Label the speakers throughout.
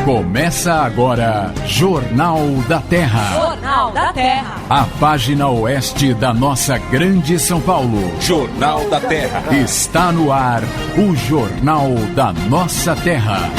Speaker 1: Começa agora, Jornal da Terra.
Speaker 2: Jornal da Terra.
Speaker 1: A página oeste da nossa grande São Paulo.
Speaker 3: Jornal da Terra.
Speaker 1: Está no ar, o Jornal da Nossa Terra.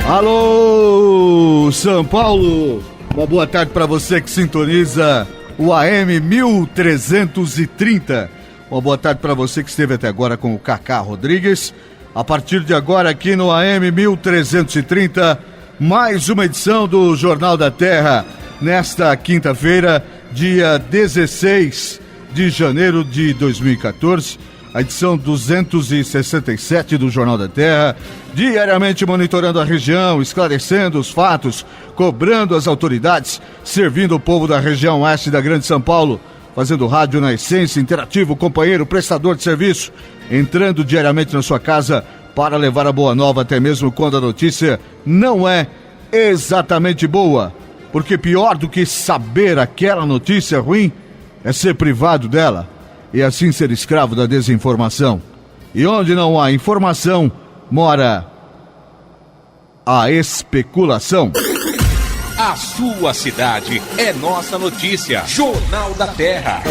Speaker 4: Alô, São Paulo! Uma boa tarde para você que sintoniza o AM 1330. Uma boa tarde para você que esteve até agora com o Cacá Rodrigues. A partir de agora aqui no AM 1330, mais uma edição do Jornal da Terra. Nesta quinta-feira, dia 16 de janeiro de 2014. A edição 267 do Jornal da Terra, diariamente monitorando a região, esclarecendo os fatos, cobrando as autoridades, servindo o povo da região oeste da Grande São Paulo, fazendo rádio na essência, interativo, companheiro, prestador de serviço, entrando diariamente na sua casa para levar a boa nova, até mesmo quando a notícia não é exatamente boa, porque pior do que saber aquela notícia ruim é ser privado dela. E assim ser escravo da desinformação. E onde não há informação, mora a especulação.
Speaker 3: A sua cidade é nossa notícia. Jornal da Terra.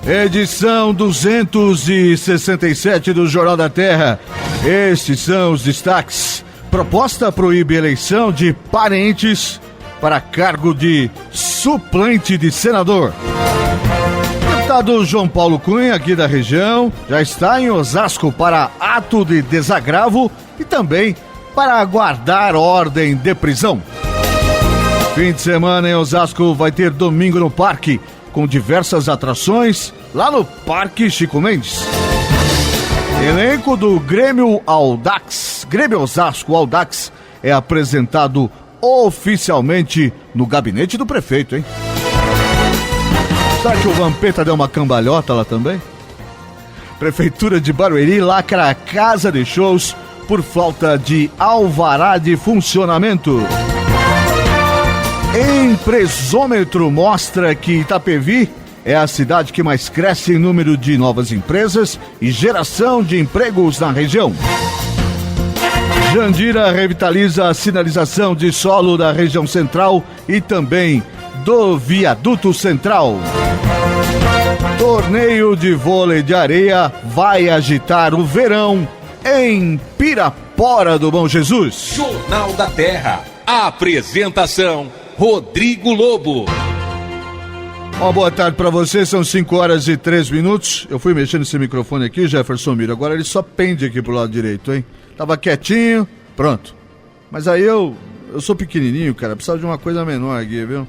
Speaker 4: Edição 267 do Jornal da Terra. Estes são os destaques. Proposta proíbe eleição de parentes para cargo de suplente de senador. O deputado João Paulo Cunha, aqui da região, já está em Osasco para ato de desagravo e também para aguardar ordem de prisão. Fim de semana em Osasco vai ter Domingo no Parque, com diversas atrações lá no Parque Chico Mendes. Elenco do Grêmio Audax, Grêmio Osasco Audax, é apresentado oficialmente no gabinete do prefeito, hein? Será que o Vampeta deu uma cambalhota lá também? Prefeitura de Barueri lacra a casa de shows por falta de alvará de funcionamento. Empresômetro mostra que Itapevi é a cidade que mais cresce em número de novas empresas e geração de empregos na região. Jandira revitaliza a sinalização de solo da região central e também do viaduto central. Torneio de vôlei de areia vai agitar o verão em Pirapora do Bom Jesus.
Speaker 3: Jornal da Terra. A apresentação, Rodrigo Lobo.
Speaker 4: Uma boa tarde para você, são 5h03. Eu fui mexendo nesse microfone aqui, Jefferson Miro, agora ele só pende aqui pro lado direito, hein? Tava quietinho, pronto. Mas aí eu sou pequenininho, cara, precisava de uma coisa menor aqui, viu?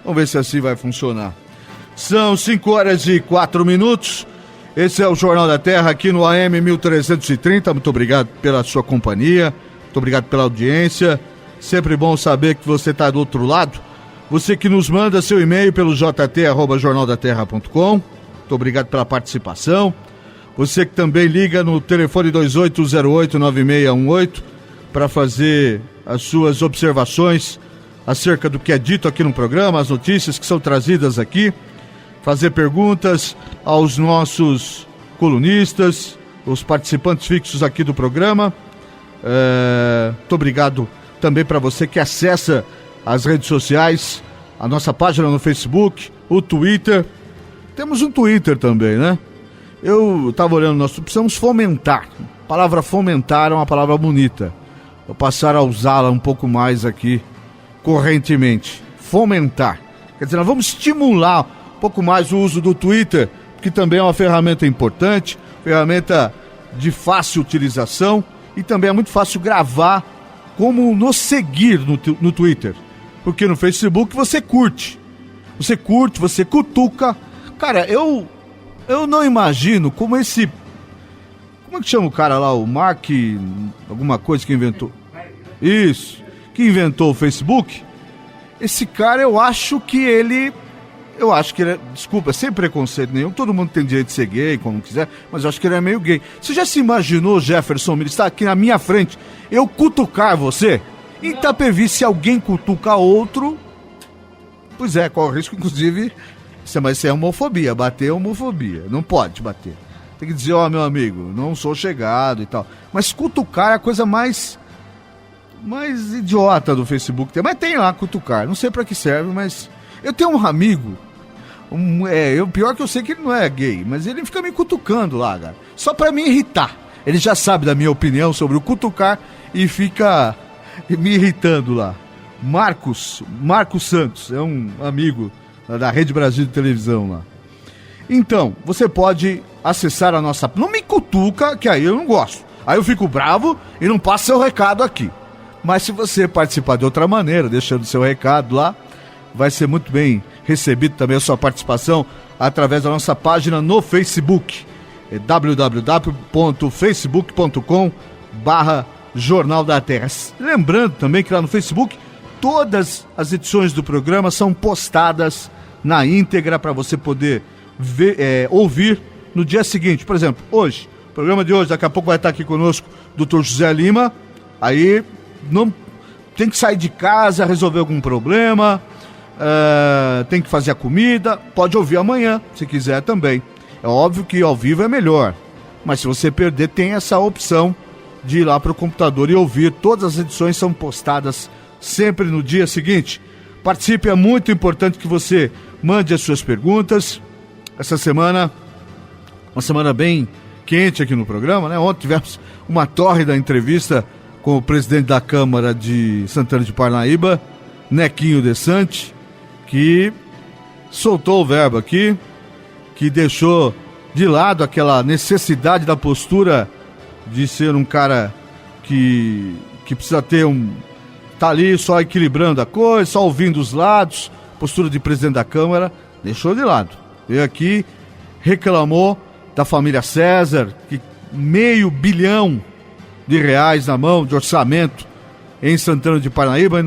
Speaker 4: Vamos ver se assim vai funcionar. São 5h04. Esse é o Jornal da Terra aqui no AM 1330. Muito obrigado pela sua companhia. Muito obrigado pela audiência. Sempre bom saber que você está do outro lado. Você que nos manda seu e-mail pelo jt@jornaldaterra.com. Muito obrigado pela participação. Você que também liga no telefone 2808-9618 para fazer as suas observações acerca do que é dito aqui no programa, as notícias que são trazidas aqui, fazer perguntas aos nossos colunistas, os participantes fixos aqui do programa. Muito obrigado também para você que acessa as redes sociais, a nossa página no Facebook, o Twitter. Temos um Twitter também, né? Eu estava olhando, nós precisamos fomentar. A palavra fomentar é uma palavra bonita. Vou passar a usá-la um pouco mais aqui correntemente. Fomentar. Quer dizer, nós vamos estimular um pouco mais o uso do Twitter, que também é uma ferramenta importante, ferramenta de fácil utilização e também é muito fácil gravar como nos seguir no Twitter. Porque no Facebook você curte, você cutuca. Cara, eu não imagino como esse... Como é que chama o cara lá? O Mark... Alguma coisa que inventou... Isso. Que inventou o Facebook. Esse cara, eu acho que ele... Desculpa, sem preconceito nenhum, todo mundo tem direito de ser gay, como quiser, mas eu acho que ele é meio gay. Você já se imaginou, Jefferson, ele está aqui na minha frente, eu cutucar você? Em Itapevi, se alguém cutuca outro, Pois é, corre o risco, inclusive, mas isso é homofobia, bater é homofobia, não pode bater. Tem que dizer, meu amigo, não sou chegado e tal. Mas cutucar é a coisa mais idiota do Facebook. Mas tem lá cutucar, não sei pra que serve, mas... Eu tenho um amigo, pior que eu sei que ele não é gay, mas ele fica me cutucando lá, cara, só pra me irritar. Ele já sabe da minha opinião sobre o cutucar e fica me irritando lá. Marcos Santos, é um amigo da Rede Brasil de televisão lá. Então, você pode acessar a nossa... Não me cutuca, que aí eu não gosto. Aí eu fico bravo e não passo seu recado aqui. Mas se você participar de outra maneira, deixando seu recado lá, vai ser muito bem recebido também a sua participação através da nossa página no Facebook. É www.facebook.com/Jornal da Terra. Lembrando também que lá no Facebook, todas as edições do programa são postadas na íntegra para você poder ouvir no dia seguinte. Por exemplo, hoje, o programa de hoje, daqui a pouco vai estar aqui conosco o Dr. José Lima. Aí não tem que sair de casa, resolver algum problema, tem que fazer a comida, pode ouvir amanhã, se quiser também. É óbvio que ao vivo é melhor, mas se você perder, tem essa opção de ir lá para o computador e ouvir. Todas as edições são postadas sempre no dia seguinte. Participe, é muito importante que você mande as suas perguntas. Essa semana, uma semana bem quente aqui no programa, né? Ontem tivemos uma tórrida entrevista com o presidente da Câmara de Santana de Parnaíba, Nequinho Desante, que soltou o verbo aqui, que deixou de lado aquela necessidade da postura de ser um cara que precisa ter tá ali só equilibrando a coisa, só ouvindo os lados, postura de presidente da Câmara, deixou de lado. Veio aqui, reclamou da família César, que R$500 milhão na mão de orçamento em Santana de Parnaíba, e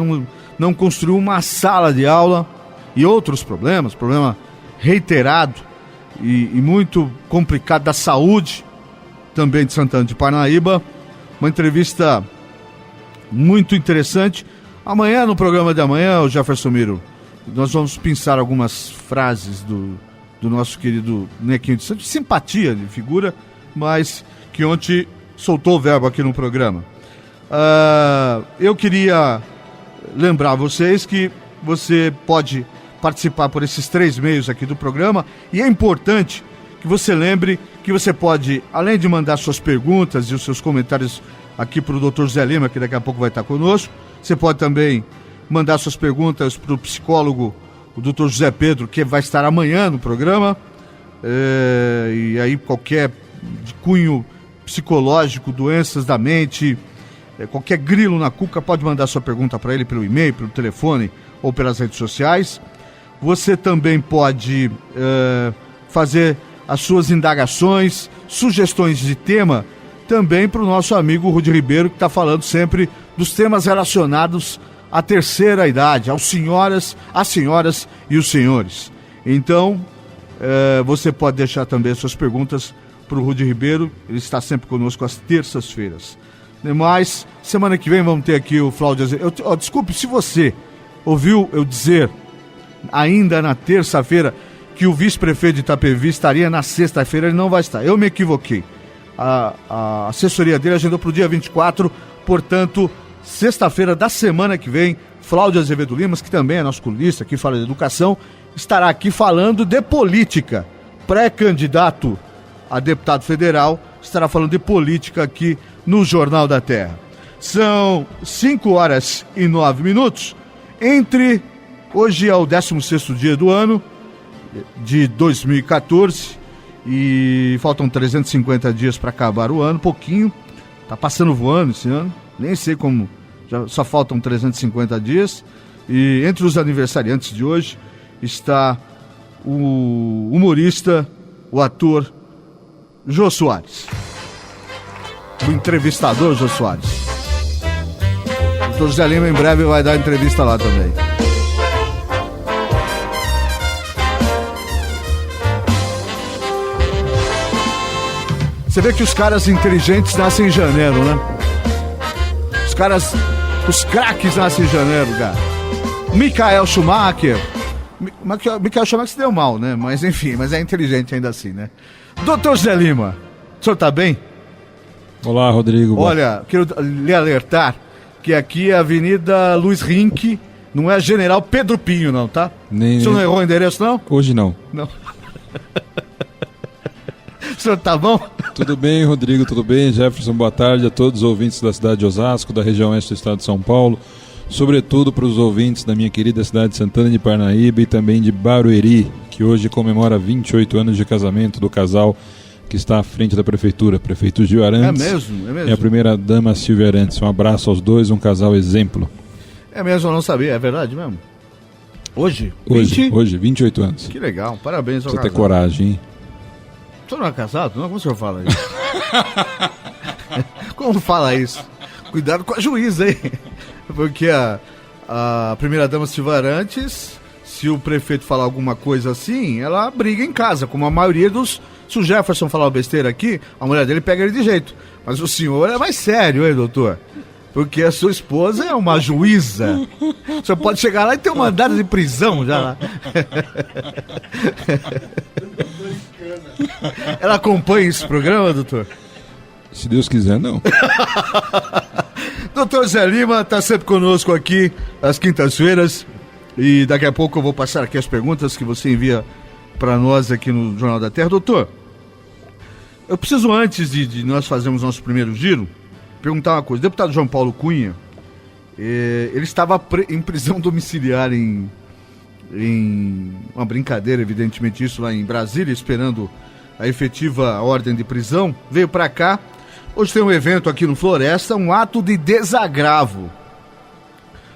Speaker 4: não construiu uma sala de aula, e outros problemas, problema reiterado e muito complicado da saúde também de Santana de Parnaíba. Uma entrevista muito interessante. Amanhã, no programa de amanhã, o Jefferson Miro, nós vamos pensar algumas frases do nosso querido Nequinho de Santos, simpatia de figura, mas que ontem soltou o verbo aqui no programa. Eu queria lembrar vocês que você pode participar por esses 3 meios aqui do programa, e é importante que você lembre que você pode, além de mandar suas perguntas e os seus comentários aqui para o Dr. José Lima, que daqui a pouco vai estar conosco, você pode também mandar suas perguntas para o psicólogo, o Dr. José Pedro, que vai estar amanhã no programa, e aí qualquer de cunho psicológico, doenças da mente, qualquer grilo na cuca, pode mandar sua pergunta para ele pelo e-mail, pelo telefone ou pelas redes sociais. Você também pode fazer as suas indagações, sugestões de tema, também para o nosso amigo Rudy Ribeiro, que está falando sempre dos temas relacionados à terceira idade, às senhoras e os senhores. Então, você pode deixar também as suas perguntas para o Rudy Ribeiro, ele está sempre conosco às terças-feiras. Demais, semana que vem vamos ter aqui o Flávio Azevedo. Desculpe, se você ouviu eu dizer ainda na terça-feira que o vice-prefeito de Itapevi estaria na sexta-feira, ele não vai estar. Eu me equivoquei. A assessoria dele agendou para o dia 24, portanto, sexta-feira da semana que vem, Flávio Azevedo Limas, que também é nosso colunista, que fala de educação, estará aqui falando de política. Pré-candidato a deputado federal, estará falando de política aqui no Jornal da Terra. São 5h09. Hoje é o 16º dia do ano de 2014 e faltam 350 dias para acabar o ano, pouquinho, tá passando voando esse ano, nem sei como, só faltam 350 dias. E entre os aniversariantes de hoje está o humorista, o ator Jô Soares, o entrevistador Jô Soares. O Dr. José Lima em breve vai dar entrevista lá também. Você vê que os caras inteligentes nascem em janeiro, né? Os craques nascem em janeiro, cara. Michael Schumacher, Michael Chama que se deu mal, né? Mas enfim, mas é inteligente ainda assim, né? Doutor Zé Lima, o senhor tá bem?
Speaker 2: Olá, Rodrigo.
Speaker 4: Olha, quero lhe alertar que aqui é a Avenida Luiz Rinck, não é General Pedro Pinho, não, tá? O senhor não errou o endereço, não?
Speaker 2: Hoje não.
Speaker 4: Não. O senhor tá bom?
Speaker 2: Tudo bem, Rodrigo, tudo bem? Jefferson, boa tarde a todos os ouvintes da cidade de Osasco, da região oeste do estado de São Paulo, sobretudo para os ouvintes da minha querida cidade de Santana de Parnaíba e também de Barueri, que hoje comemora 28 anos de casamento do casal que está à frente da prefeitura, prefeito Gil Arantes.
Speaker 4: É mesmo?
Speaker 2: E a primeira-dama Silvia Arantes. Um abraço aos dois, um casal exemplo.
Speaker 4: É mesmo, eu não sabia, é verdade mesmo? Hoje,
Speaker 2: 28 anos.
Speaker 4: Que legal, parabéns ao
Speaker 2: Você
Speaker 4: casal.
Speaker 2: ter coragem, hein?
Speaker 4: O senhor não é casado? Não, como o senhor fala isso? Como fala isso? Cuidado com a juíza aí. Porque a primeira-dama Silvia Arantes, se o prefeito falar alguma coisa assim, ela briga em casa, como a maioria dos... Se o Jefferson falar uma besteira aqui, a mulher dele pega ele de jeito. Mas o senhor é mais sério, hein, doutor? Porque a sua esposa é uma juíza. O senhor pode chegar lá e ter um mandado de prisão já lá. Ela acompanha esse programa, doutor?
Speaker 2: Se Deus quiser, não.
Speaker 4: Doutor Zé Lima está sempre conosco aqui às quintas-feiras. E daqui a pouco eu vou passar aqui as perguntas que você envia para nós aqui no Jornal da Terra. Doutor, eu preciso, antes de nós fazermos nosso primeiro giro, perguntar uma coisa. O deputado João Paulo Cunha, ele estava em prisão domiciliar em uma brincadeira, evidentemente, isso lá em Brasília, esperando a efetiva ordem de prisão. Veio para cá. Hoje tem um evento aqui no Floresta, um ato de desagravo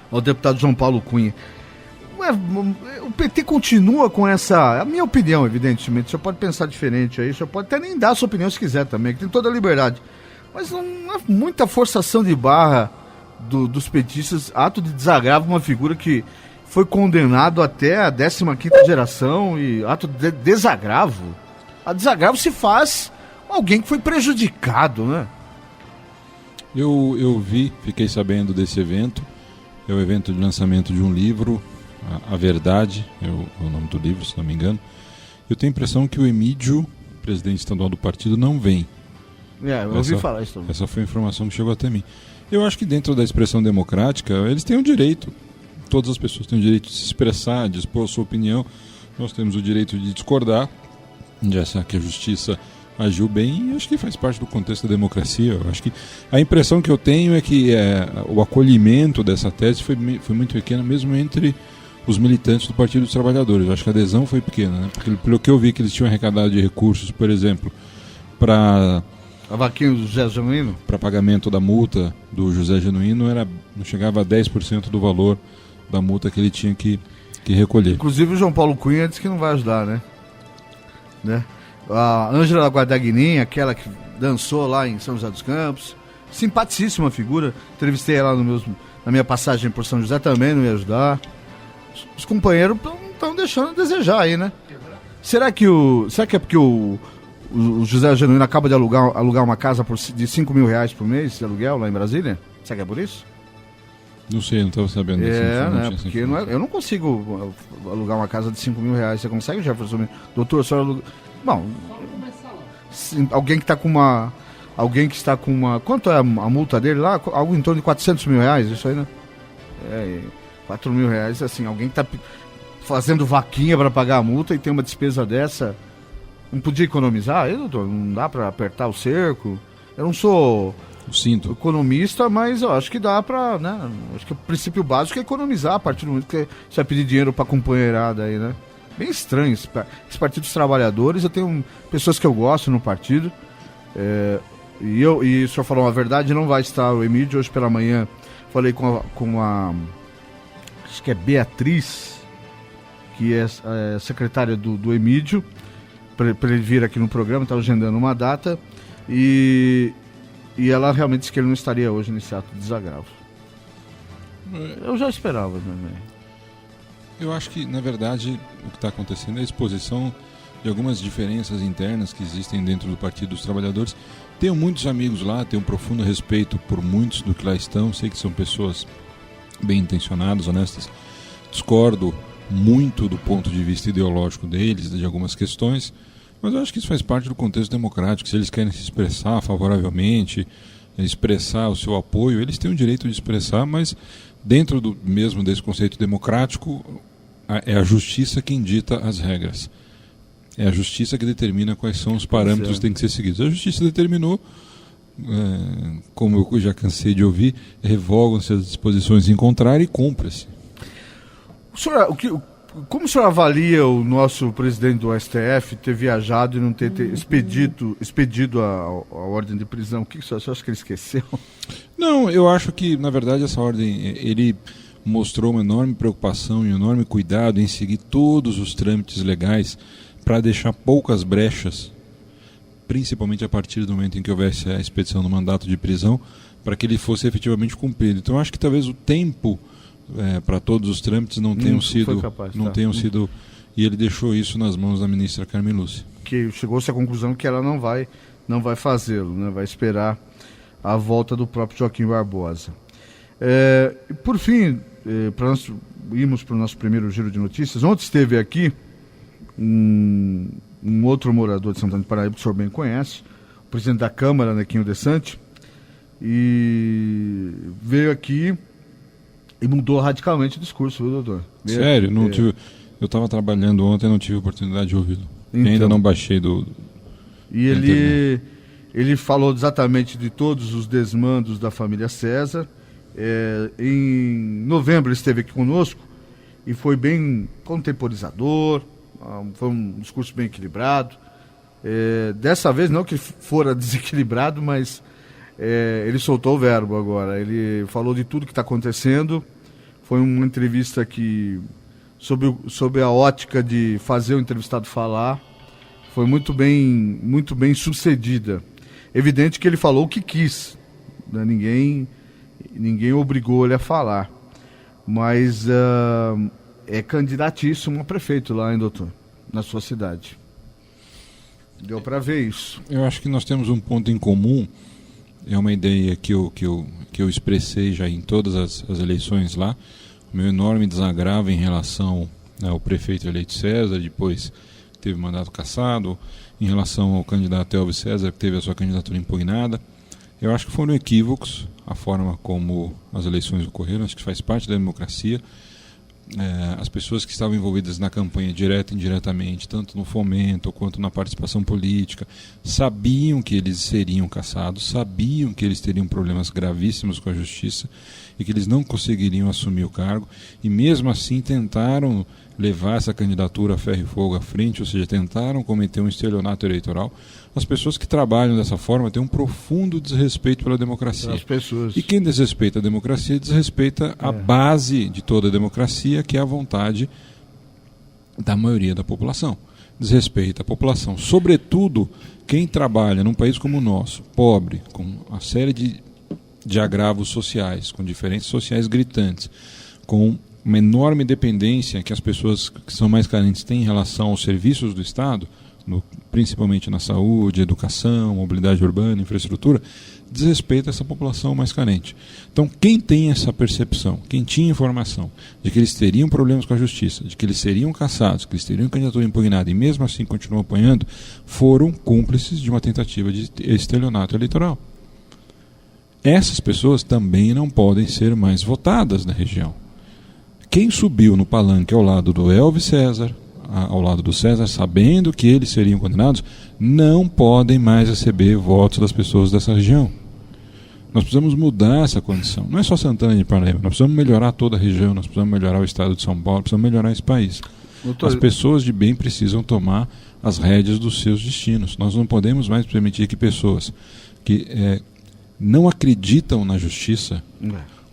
Speaker 4: ao deputado João Paulo Cunha. O PT continua com essa... A minha opinião, evidentemente, o senhor pode pensar diferente aí, o senhor pode até nem dar a sua opinião se quiser também, que tem toda a liberdade. Mas não há muita forçação de barra dos petistas, ato de desagravo, uma figura que foi condenado até a 15ª geração, e ato de desagravo. A desagravo se faz alguém que foi prejudicado, né?
Speaker 2: Eu fiquei sabendo desse evento. É o evento de lançamento de um livro, A Verdade, é o nome do livro, se não me engano. Eu tenho a impressão que o Emídio, presidente estadual do partido, não vem.
Speaker 4: Eu ouvi falar isso também.
Speaker 2: Essa foi a informação que chegou até mim. Eu acho que dentro da expressão democrática, eles têm o direito, todas as pessoas têm o direito de se expressar, de expor a sua opinião. Nós temos o direito de discordar, de achar que a justiça agiu bem, e acho que faz parte do contexto da democracia. Eu acho que a impressão que eu tenho é que o acolhimento dessa tese foi muito pequeno, mesmo entre os militantes do Partido dos Trabalhadores. Eu acho que a adesão foi pequena, né? Porque, pelo que eu vi, que eles tinham arrecadado de recursos, por exemplo, para
Speaker 4: a vaquinha do José Genuíno?
Speaker 2: Para pagamento da multa do José Genuíno, não chegava a 10% do valor da multa que ele tinha que recolher.
Speaker 4: Inclusive o João Paulo Cunha disse que não vai ajudar, né? A Ângela Guadagnin, aquela que dançou lá em São José dos Campos, simpaticíssima figura, entrevistei ela na minha passagem por São José, também não ia ajudar. Os companheiros estão deixando a desejar aí, né? Será que é porque o José Genuíno acaba de alugar uma casa de R$5 mil por mês de aluguel lá em Brasília? Será que é por isso?
Speaker 2: Não sei, não estava sabendo disso.
Speaker 4: Né? Porque eu não consigo alugar uma casa de R$5 mil. Você consegue, Jefferson? Doutor, a senhora aluga... Bom, alguém que está com uma... Alguém que está com uma... Quanto é a multa dele lá? Algo em torno de R$400 mil, isso aí, né? R$4 mil, assim, alguém que está fazendo vaquinha para pagar a multa e tem uma despesa dessa, não podia economizar? Aí, doutor, não dá para apertar o cerco? Eu não sou economista, mas eu acho que dá para, né? Acho que o princípio básico é economizar a partir do momento que você vai pedir dinheiro para a companheirada aí, né? Bem estranho esse Partido dos Trabalhadores. Eu tenho pessoas que eu gosto no partido, e o senhor falou a verdade, não vai estar o Emílio hoje pela manhã. Falei com a acho que é Beatriz, que é secretária do Emílio, para ele vir aqui no programa, está agendando uma data, e ela realmente disse que ele não estaria hoje nesse ato de desagravo. Eu já esperava também.
Speaker 2: Eu acho que, na verdade, o que está acontecendo é a exposição de algumas diferenças internas que existem dentro do Partido dos Trabalhadores. Tenho muitos amigos lá, tenho um profundo respeito por muitos do que lá estão, sei que são pessoas bem intencionadas, honestas. Discordo muito do ponto de vista ideológico deles, de algumas questões, mas eu acho que isso faz parte do contexto democrático. Se eles querem se expressar favoravelmente, expressar o seu apoio, eles têm o direito de expressar, mas dentro mesmo desse conceito democrático, é a justiça quem dita as regras. É a justiça que determina quais são os parâmetros que têm que ser seguidos. A justiça determinou, como eu já cansei de ouvir, revogam-se as disposições em contrário e cumpra-se.
Speaker 4: Como o senhor avalia o nosso presidente do STF ter viajado e não ter expedido a ordem de prisão? O que o senhor acha que ele esqueceu?
Speaker 2: Não, eu acho que, na verdade, essa ordem, ele mostrou uma enorme preocupação e um enorme cuidado em seguir todos os trâmites legais para deixar poucas brechas, principalmente a partir do momento em que houvesse a expedição do mandato de prisão, para que ele fosse efetivamente cumprido. Então, eu acho que talvez o tempo para todos os trâmites não tenham sido, e ele deixou isso nas mãos da ministra Carmen Lúcia. Que
Speaker 4: chegou-se à conclusão que ela não vai fazê-lo, né? Vai esperar a volta do próprio Joaquim Barbosa. Por fim, para nós irmos para o nosso primeiro giro de notícias, ontem esteve aqui um outro morador de Santana de Paraíba, que o senhor bem conhece, o presidente da Câmara, Nequinho Desante, e veio aqui e mudou radicalmente o discurso, viu, doutor?
Speaker 2: Sério? Eu estava trabalhando ontem e não tive oportunidade de ouvi-lo. Então, ainda não baixei
Speaker 4: E ele falou exatamente de todos os desmandos da família César. Em novembro ele esteve aqui conosco e foi bem contemporizador, foi um discurso bem equilibrado. Dessa vez não que fora desequilibrado, mas ele soltou o verbo agora. Ele falou de tudo que está acontecendo. Foi uma entrevista que, sob a ótica de fazer o entrevistado falar, foi muito bem sucedida. Evidente que ele falou o que quis, né? Ninguém obrigou ele a falar. Mas é candidatíssimo a prefeito lá, hein, doutor? Na sua cidade. Deu para ver isso.
Speaker 2: Eu acho que nós temos um ponto em comum. É uma ideia que eu expressei já em todas as eleições lá. O meu enorme desagravo em relação ao prefeito eleito César, depois teve mandato cassado, em relação ao candidato Elvis César, que teve a sua candidatura impugnada. Eu acho que foram equívocos a forma como as eleições ocorreram, acho que faz parte da democracia. As pessoas que estavam envolvidas na campanha, direta e indiretamente, tanto no fomento quanto na participação política, sabiam que eles seriam cassados, sabiam que eles teriam problemas gravíssimos com a justiça e que eles não conseguiriam assumir o cargo, e mesmo assim tentaram levar essa candidatura a ferro e fogo à frente, ou seja, tentaram cometer um estelionato eleitoral. As pessoas que trabalham dessa forma têm um profundo desrespeito pela democracia.
Speaker 4: As pessoas.
Speaker 2: E quem desrespeita a democracia desrespeita a base de toda a democracia, que é a vontade da maioria da população. Desrespeita a população. Sobretudo quem trabalha num país como o nosso, pobre, com uma série de agravos sociais, com diferenças sociais gritantes, com uma enorme dependência que as pessoas que são mais carentes têm em relação aos serviços do Estado, principalmente na saúde, educação, mobilidade urbana, infraestrutura, desrespeita essa população mais carente. Então, quem tem essa percepção, quem tinha informação de que eles teriam problemas com a justiça, de que eles seriam cassados, que eles teriam candidatura impugnada e mesmo assim continuam apoiando, foram cúmplices de uma tentativa de estelionato eleitoral. Essas pessoas também não podem ser mais votadas na região. Quem subiu no palanque ao lado do Elvis César, ao lado do César, sabendo que eles seriam condenados, não podem mais receber votos das pessoas dessa região. Nós precisamos mudar essa condição. Não é só Santana de Paraíba, nós precisamos melhorar toda a região, nós precisamos melhorar o estado de São Paulo, precisamos melhorar esse país. As pessoas de bem precisam tomar as rédeas dos seus destinos. Nós não podemos mais permitir que pessoas que não acreditam na justiça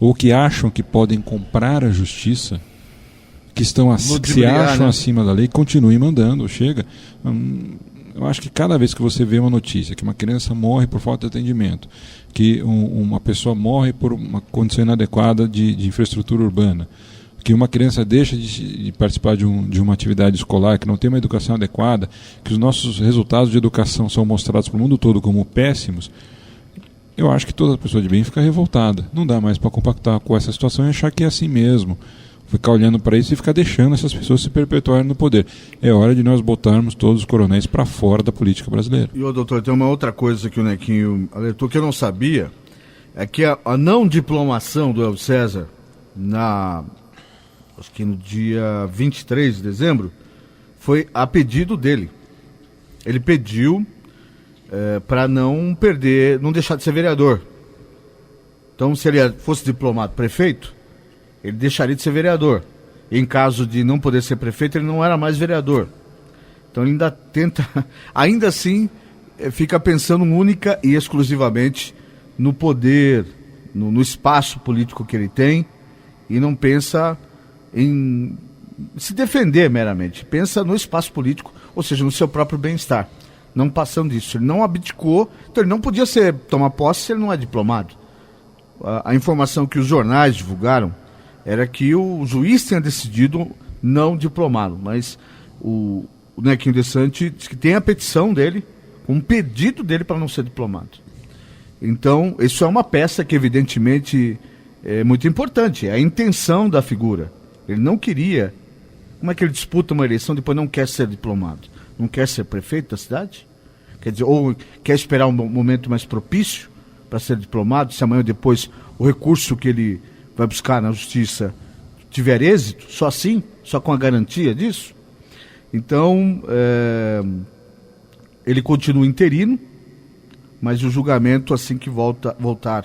Speaker 2: ou que acham que podem comprar a justiça, que se acham acima da lei, continuem mandando. Chega. Eu acho que cada vez que você vê uma notícia que uma criança morre por falta de atendimento, que uma pessoa morre por uma condição inadequada de infraestrutura urbana, que uma criança deixa de participar de uma atividade escolar, que não tem uma educação adequada, que os nossos resultados de educação são mostrados para o mundo todo como péssimos, eu acho que toda pessoa de bem fica revoltada. Não dá mais para compactar com essa situação e achar que é assim mesmo. ficar olhando para isso e ficar deixando essas pessoas se perpetuarem no poder. É hora de nós botarmos todos os coronéis para fora da política brasileira.
Speaker 4: E, doutor, tem uma outra coisa que o Nequinho alertou que eu não sabia, é que a não diplomação do Elvis César, acho que no dia 23 de dezembro, foi a pedido dele. Ele pediu para não perder, não deixar de ser vereador. Então, se ele fosse diplomado prefeito, ele deixaria de ser vereador. Em caso de não poder ser prefeito, ele não era mais vereador. Então ele ainda tenta, ainda assim, fica pensando única e exclusivamente no poder, no espaço político que ele tem, e não pensa em se defender meramente. Pensa no espaço político, ou seja, no seu próprio bem-estar. Não passando disso. Ele não abdicou, então ele não podia tomar posse se ele não é diplomado. A informação que os jornais divulgaram era que o juiz tinha decidido não diplomá-lo, mas o Nequinho Desante diz que tem a petição dele, um pedido dele para não ser diplomado. Então, isso é uma peça que evidentemente é muito importante, é a intenção da figura. Ele não queria. Como é que ele disputa uma eleição e depois não quer ser diplomado? Não quer ser prefeito da cidade? Quer dizer, ou quer esperar um momento mais propício para ser diplomado, se amanhã ou depois o recurso que ele vai buscar na justiça tiver êxito, só assim, só com a garantia disso. Então, ele continua interino, mas o julgamento, assim que voltar,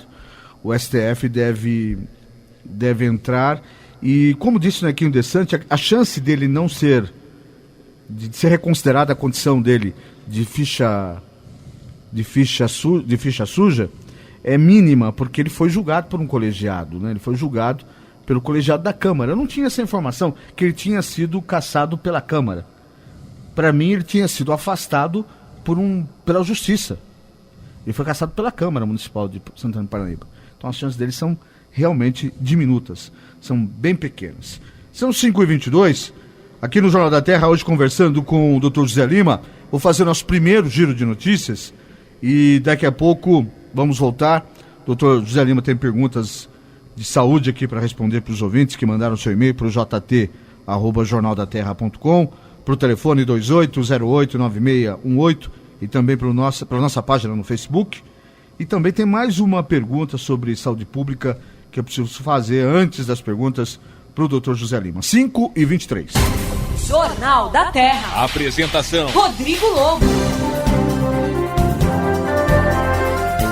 Speaker 4: o STF deve entrar. E, como disse o Nequinho Desante, a chance dele não ser, de ser reconsiderada a condição dele de ficha suja, é mínima, porque ele foi julgado por um colegiado, né? Ele foi julgado pelo colegiado da Câmara. Eu não tinha essa informação, que ele tinha sido cassado pela Câmara. Para mim, ele tinha sido afastado pela Justiça. Ele foi cassado pela Câmara Municipal de Santana do Parnaíba. Então as chances dele são realmente diminutas, são bem pequenas. São 5h22, aqui no Jornal da Terra, hoje conversando com o Dr. José Lima. Vou fazer nosso primeiro giro de notícias e daqui a pouco vamos voltar. Dr. José Lima tem perguntas de saúde aqui para responder para os ouvintes que mandaram seu e-mail para o jt@jornaldaterra.com, para o telefone 2808-9618 e também para nossa página no Facebook. E também tem mais uma pergunta sobre saúde pública que eu preciso fazer antes das perguntas para o Dr. José Lima. 5h23.
Speaker 5: Jornal da Terra.
Speaker 3: Apresentação:
Speaker 5: Rodrigo Lobo.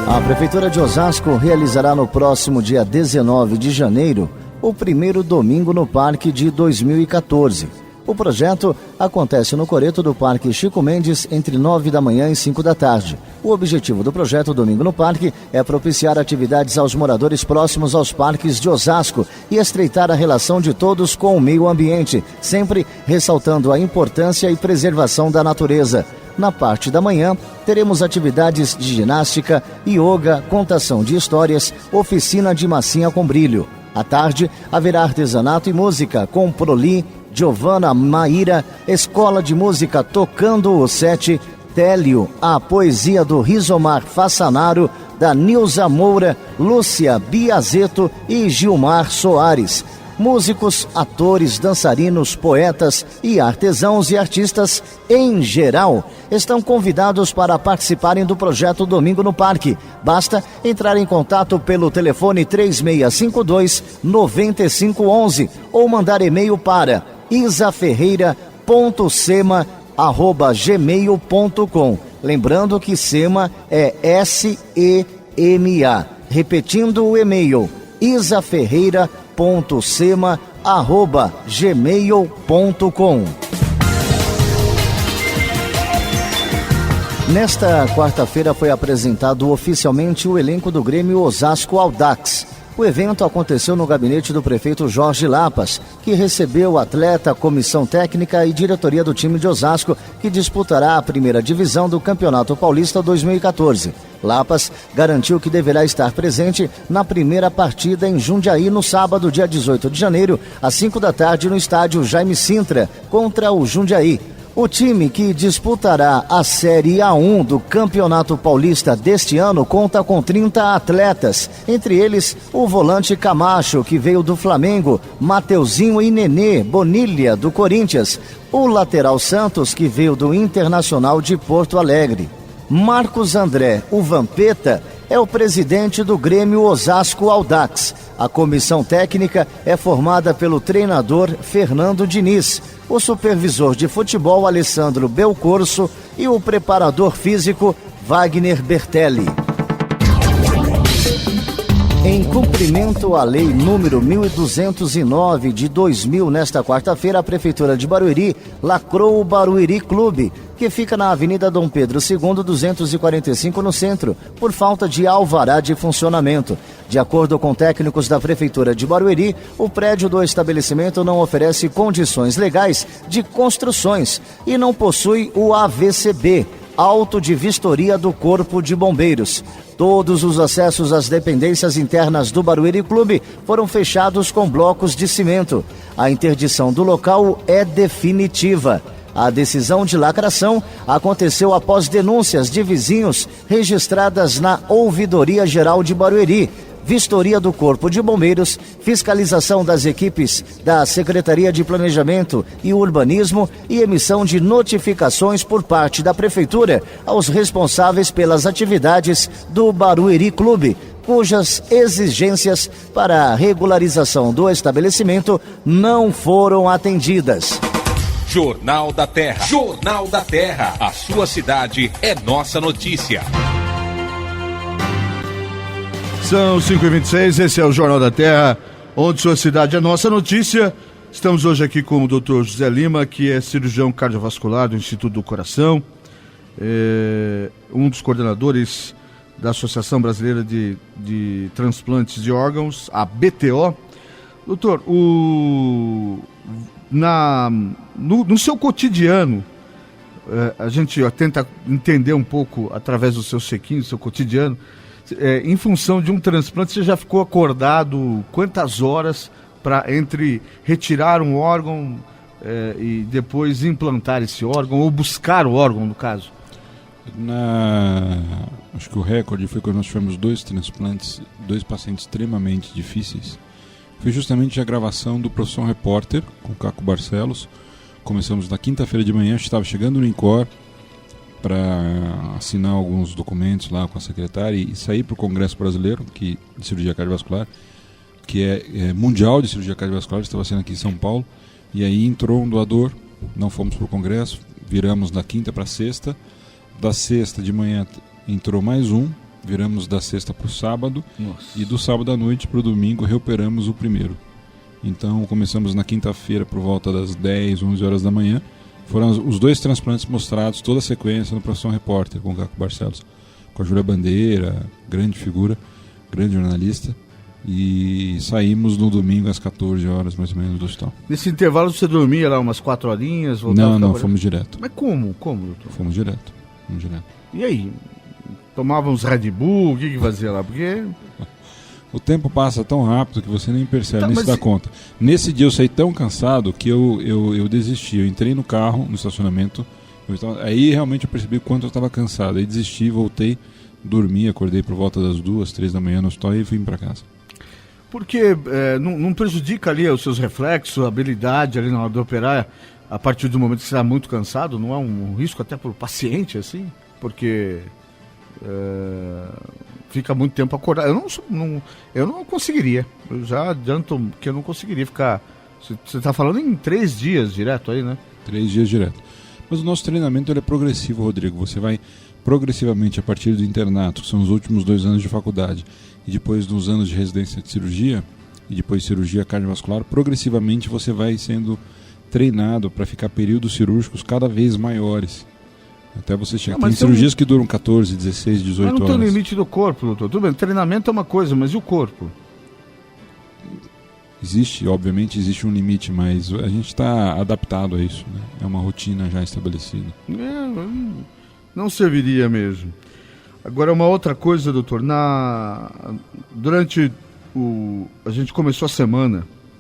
Speaker 6: A Prefeitura de Osasco realizará no próximo dia 19 de janeiro o primeiro domingo no Parque de 2014. O projeto acontece no coreto do Parque Chico Mendes entre 9 da manhã e 5 da tarde. O objetivo do projeto Domingo no Parque é propiciar atividades aos moradores próximos aos parques de Osasco e estreitar a relação de todos com o meio ambiente, sempre ressaltando a importância e preservação da natureza. Na parte da manhã, teremos atividades de ginástica, yoga, contação de histórias, oficina de massinha com brilho. À tarde, haverá artesanato e música com Proli, Giovana Maíra, Escola de Música Tocando o Sete, Télio, a poesia do Rizomar Fassanaro, da Nilza Moura, Lúcia Biazeto e Gilmar Soares. Músicos, atores, dançarinos, poetas e artesãos e artistas em geral estão convidados para participarem do projeto Domingo no Parque. Basta entrar em contato pelo telefone 3652-9511 ou mandar e-mail para isaferreira.sema@gmail.com. Lembrando que SEMA é SEMA. Repetindo o e-mail, isaferreira.sema@gmail.com. Nesta quarta-feira foi apresentado oficialmente o elenco do Grêmio Osasco Audax. O evento aconteceu no gabinete do prefeito Jorge Lapas, que recebeu o atleta, comissão técnica e diretoria do time de Osasco, que disputará a primeira divisão do Campeonato Paulista 2014. Lapas garantiu que deverá estar presente na primeira partida em Jundiaí no sábado, dia 18 de janeiro, às 5 da tarde, no estádio Jaime Sintra, contra o Jundiaí. O time que disputará a Série A1 do Campeonato Paulista deste ano conta com 30 atletas, entre eles o volante Camacho, que veio do Flamengo, Mateuzinho e Nenê Bonilha, do Corinthians, o lateral Santos, que veio do Internacional de Porto Alegre. Marcos André, o Vampeta, é o presidente do Grêmio Osasco Audax. A comissão técnica é formada pelo treinador Fernando Diniz, o supervisor de futebol Alessandro Belcorso e o preparador físico Wagner Bertelli. Em cumprimento à lei número 1209 de 2000, nesta quarta-feira, a Prefeitura de Barueri lacrou o Barueri Clube, que fica na Avenida Dom Pedro II, 245, no centro, por falta de alvará de funcionamento. De acordo com técnicos da Prefeitura de Barueri, o prédio do estabelecimento não oferece condições legais de construções e não possui o AVCB, Auto de Vistoria do Corpo de Bombeiros. Todos os acessos às dependências internas do Barueri Clube foram fechados com blocos de cimento. A interdição do local é definitiva. A decisão de lacração aconteceu após denúncias de vizinhos registradas na Ouvidoria Geral de Barueri, Vistoria do Corpo de Bombeiros, fiscalização das equipes da Secretaria de Planejamento e Urbanismo e emissão de notificações por parte da Prefeitura aos responsáveis pelas atividades do Barueri Clube, cujas exigências para a regularização do estabelecimento não foram atendidas.
Speaker 3: Jornal da Terra. Jornal da Terra. A sua cidade é nossa notícia.
Speaker 4: São 5h26, esse é o Jornal da Terra, onde sua cidade é nossa notícia. Estamos hoje aqui com o Dr. José Lima, que é cirurgião cardiovascular do Instituto do Coração, um dos coordenadores da Associação Brasileira de Transplantes de Órgãos, a BTO. Doutor, no seu cotidiano, a gente tenta entender um pouco através do seu sequinho, do seu cotidiano, em função de um transplante, você já ficou acordado quantas horas para entre retirar um órgão e depois implantar esse órgão, ou buscar o órgão, no caso?
Speaker 2: Acho que o recorde foi quando nós tivemos 2 transplantes, 2 pacientes extremamente difíceis. Foi justamente a gravação do Profissão Repórter com o Caco Barcelos. Começamos na quinta-feira de manhã, a gente estava chegando no INCOR para assinar alguns documentos lá com a secretária e sair para o Congresso Brasileiro de Cirurgia Cardiovascular, que é mundial de cirurgia cardiovascular, estava sendo aqui em São Paulo, e aí entrou um doador, não fomos para o Congresso, viramos da quinta para a sexta, da sexta de manhã entrou mais um, viramos da sexta para o sábado. Nossa. E do sábado à noite para o domingo reoperamos o primeiro. Então começamos na quinta-feira por volta das 10, 11 horas da manhã. Foram os 2 transplantes mostrados, toda a sequência no Profissão Repórter, com o Caco Barcelos, com a Júlia Bandeira, grande figura, grande jornalista, e saímos no domingo às 14 horas, mais ou menos, do hospital.
Speaker 4: Nesse intervalo você dormia lá umas 4 horinhas?
Speaker 2: Não, fomos direto.
Speaker 4: Mas como, doutor?
Speaker 2: Fomos direto.
Speaker 4: E aí? Tomavam uns Red Bull, o que fazia lá? Porque...
Speaker 2: O tempo passa tão rápido que você nem percebe, nem se dá conta. Nesse dia eu saí tão cansado que eu desisti. Eu entrei no carro, no estacionamento. Aí realmente eu percebi o quanto eu estava cansado. Aí desisti, voltei, dormi, acordei por volta das 2, 3 da manhã no hospital e vim para casa.
Speaker 4: Porque não prejudica ali os seus reflexos, a habilidade ali na hora de operar, a partir do momento que você está muito cansado? Não é um risco até para o paciente, assim? Porque... fica muito tempo acordado. Eu não conseguiria. Eu já adianto que eu não conseguiria ficar. Você está falando em 3 dias direto aí, né?
Speaker 2: 3 dias direto. Mas o nosso treinamento ele é progressivo, Rodrigo. Você vai progressivamente a partir do internato, que são os últimos 2 anos de faculdade, e depois dos anos de residência de cirurgia, e depois cirurgia cardiovascular, progressivamente você vai sendo treinado para ficar períodos cirúrgicos cada vez maiores. Até você chegar. Tem cirurgias que duram 14, 16, 18 horas.
Speaker 4: Mas não tem limite do corpo, doutor. Tudo bem, treinamento é uma coisa, mas e o corpo?
Speaker 2: Obviamente existe um limite, mas a gente está adaptado a isso, né? É uma rotina já estabelecida.
Speaker 4: Não serviria mesmo. Agora, uma outra coisa, doutor. A gente começou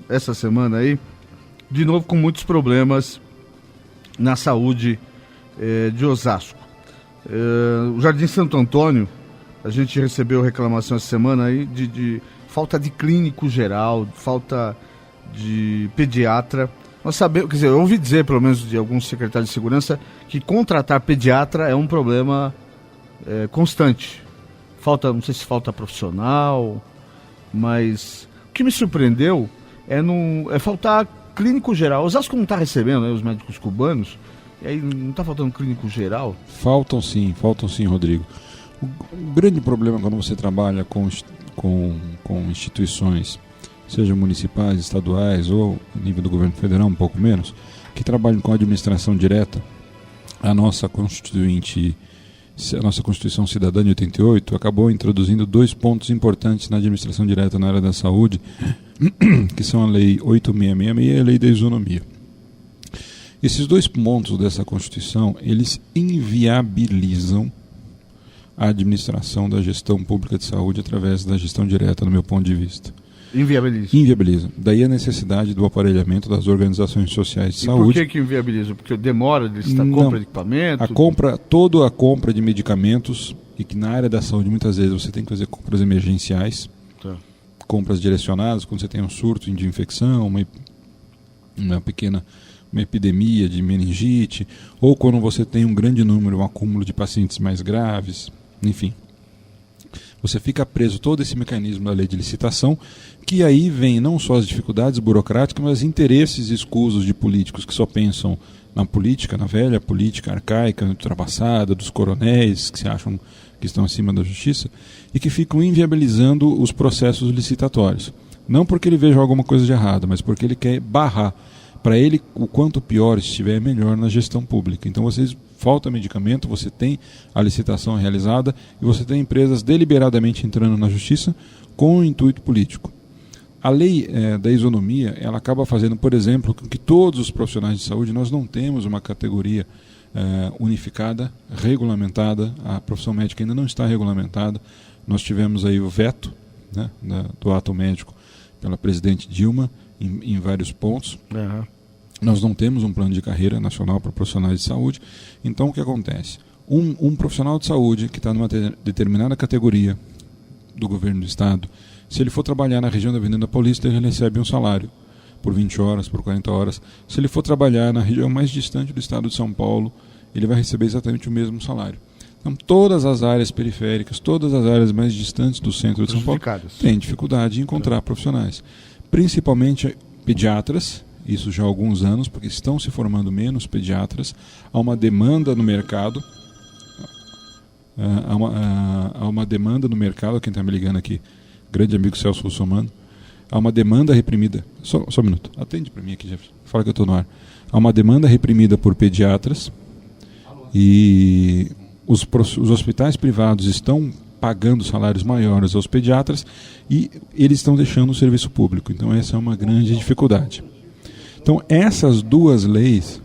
Speaker 4: essa semana aí, de novo com muitos problemas na saúde de Osasco. O Jardim Santo Antônio, a gente recebeu reclamação essa semana aí de falta de clínico geral, falta de pediatra. Nós sabemos, quer dizer, eu ouvi dizer, pelo menos de alguns secretários de segurança, que contratar pediatra é um problema constante. Não sei se falta profissional, mas o que me surpreendeu é faltar clínico geral. Osasco não está recebendo, né, os médicos cubanos, e aí não está faltando clínico geral?
Speaker 2: Faltam sim, Rodrigo. O grande problema quando você trabalha com instituições, seja municipais, estaduais ou nível do governo federal, um pouco menos, que trabalham com a administração direta, a nossa Constituição Cidadã de 88 acabou introduzindo 2 pontos importantes na administração direta na área da saúde, que são a Lei 8666 e a Lei da Isonomia. Esses 2 pontos dessa Constituição, eles inviabilizam a administração da gestão pública de saúde através da gestão direta, no meu ponto de vista. Inviabiliza. Daí a necessidade do aparelhamento das organizações sociais de saúde.
Speaker 4: Por que inviabiliza? Porque demora de compra de equipamento?
Speaker 2: Toda a compra de medicamentos, e que na área da saúde muitas vezes você tem que fazer compras emergenciais, compras direcionadas, quando você tem um surto de infecção, uma epidemia de meningite, ou quando você tem um grande número, um acúmulo de pacientes mais graves, enfim. Você fica preso todo esse mecanismo da lei de licitação, que aí vem não só as dificuldades burocráticas, mas interesses escusos de políticos que só pensam na política, na velha política arcaica, ultrapassada, dos coronéis que se acham que estão acima da justiça, e que ficam inviabilizando os processos licitatórios. Não porque ele veja alguma coisa de errado, mas porque ele quer barrar. Para ele, o quanto pior estiver, melhor na gestão pública. Então, falta medicamento, você tem a licitação realizada e você tem empresas deliberadamente entrando na justiça com o intuito político. A lei da isonomia, ela acaba fazendo, por exemplo, com que todos os profissionais de saúde, nós não temos uma categoria unificada, regulamentada. A profissão médica ainda não está regulamentada. Nós tivemos aí o veto, né, do ato médico pela presidente Dilma, em vários pontos.
Speaker 4: Uhum.
Speaker 2: Nós não temos um plano de carreira nacional para profissionais de saúde. Então, o que acontece? Um profissional de saúde que está numa determinada categoria do governo do estado, se ele for trabalhar na região da Avenida Paulista, ele recebe um salário por 20 horas, por 40 horas. Se ele for trabalhar na região mais distante do estado de São Paulo, ele vai receber exatamente o mesmo salário. Então, todas as áreas periféricas, todas as áreas mais distantes do centro de São Paulo têm dificuldade em encontrar profissionais. Principalmente pediatras, isso já há alguns anos, porque estão se formando menos pediatras. Há uma demanda no mercado. Há uma demanda no mercado, quem está me ligando aqui, grande amigo Celso Russomano. Há uma demanda reprimida. Só um minuto, atende para mim aqui, Jefferson. Fala que eu estou no ar. Há uma demanda reprimida por pediatras e os hospitais privados estão pagando salários maiores aos pediatras e eles estão deixando o serviço público. Então essa é uma grande dificuldade. Então essas duas leis,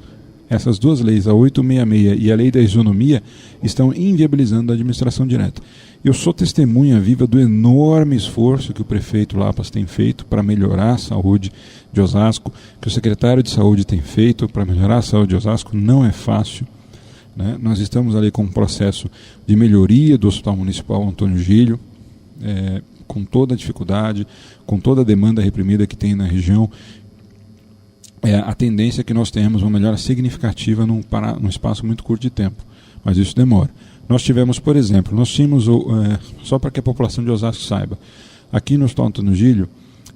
Speaker 2: a 866 e a lei da isonomia, estão inviabilizando a administração direta. Eu sou testemunha viva do enorme esforço que o prefeito Lapas tem feito para melhorar a saúde de Osasco, que o secretário de saúde tem feito para melhorar a saúde de Osasco. Não é fácil. Né? Nós estamos ali com um processo de melhoria do Hospital Municipal Antônio Gílio, com toda a dificuldade, com toda a demanda reprimida que tem na região. A tendência é que nós tenhamos uma melhora significativa num espaço muito curto de tempo, mas isso demora. Nós tivemos, por exemplo, só para que a população de Osasco saiba, aqui no Hospital Antônio Gílio,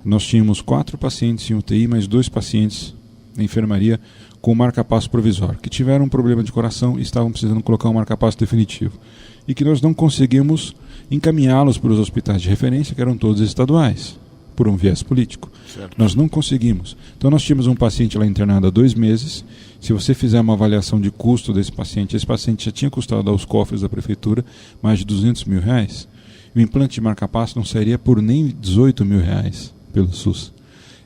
Speaker 2: nós tínhamos 4 pacientes em UTI, mais 2 pacientes na enfermaria com marca-passo provisório, que tiveram um problema de coração e estavam precisando colocar um marca-passo definitivo. E que nós não conseguimos encaminhá-los para os hospitais de referência, que eram todos estaduais, por um viés político. Certo. Nós não conseguimos. Então nós tínhamos um paciente lá internado há 2 meses. Se você fizer uma avaliação de custo desse paciente, esse paciente já tinha custado aos cofres da prefeitura mais de R$200 mil. O implante de marca-passo não sairia por nem R$18 mil pelo SUS.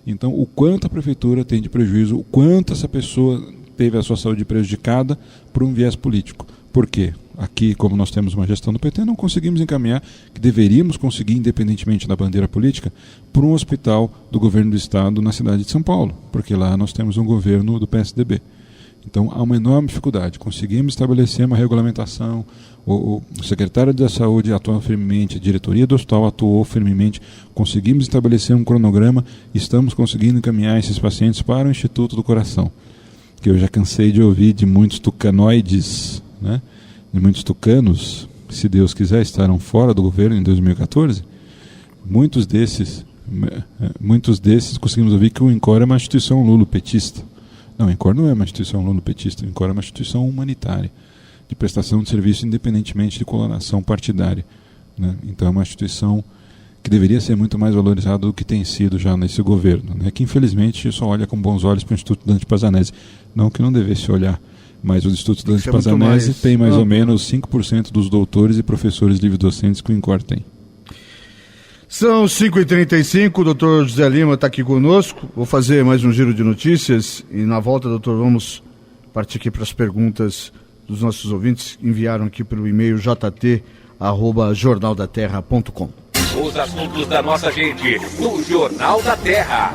Speaker 2: Então, o quanto a prefeitura tem de prejuízo, o quanto essa pessoa teve a sua saúde prejudicada por um viés político. Por quê? Aqui, como nós temos uma gestão do PT, não conseguimos encaminhar, que deveríamos conseguir, independentemente da bandeira política, para um hospital do governo do estado na cidade de São Paulo, porque lá nós temos um governo do PSDB. Então há uma enorme dificuldade. Conseguimos estabelecer uma regulamentação, o secretário da Saúde atuou firmemente, a diretoria do hospital atuou firmemente, conseguimos estabelecer um cronograma e estamos conseguindo encaminhar esses pacientes para o Instituto do Coração, que eu já cansei de ouvir de muitos tucanoides, né? De muitos tucanos, se Deus quiser, estarão fora do governo em 2014. Muitos desses conseguimos ouvir que o INCOR é uma instituição lulopetista. Não, o INCOR não é uma instituição lulopetista, o INCOR é uma instituição humanitária, de prestação de serviço independentemente de coloração partidária, né? Então é uma instituição que deveria ser muito mais valorizada do que tem sido já nesse governo, né? Que infelizmente só olha com bons olhos para o Instituto Dante Pazanese. Não que não devesse olhar, mas o Instituto Dante Pazanese tem mais ou menos 5% dos doutores e professores livre-docentes que o INCOR tem.
Speaker 4: São 5h35, o doutor José Lima está aqui conosco. Vou fazer mais um giro de notícias e na volta, doutor, vamos partir aqui para as perguntas dos nossos ouvintes que enviaram aqui pelo e-mail jt@jornaldaterra.com.
Speaker 3: Os assuntos da nossa gente no Jornal da Terra.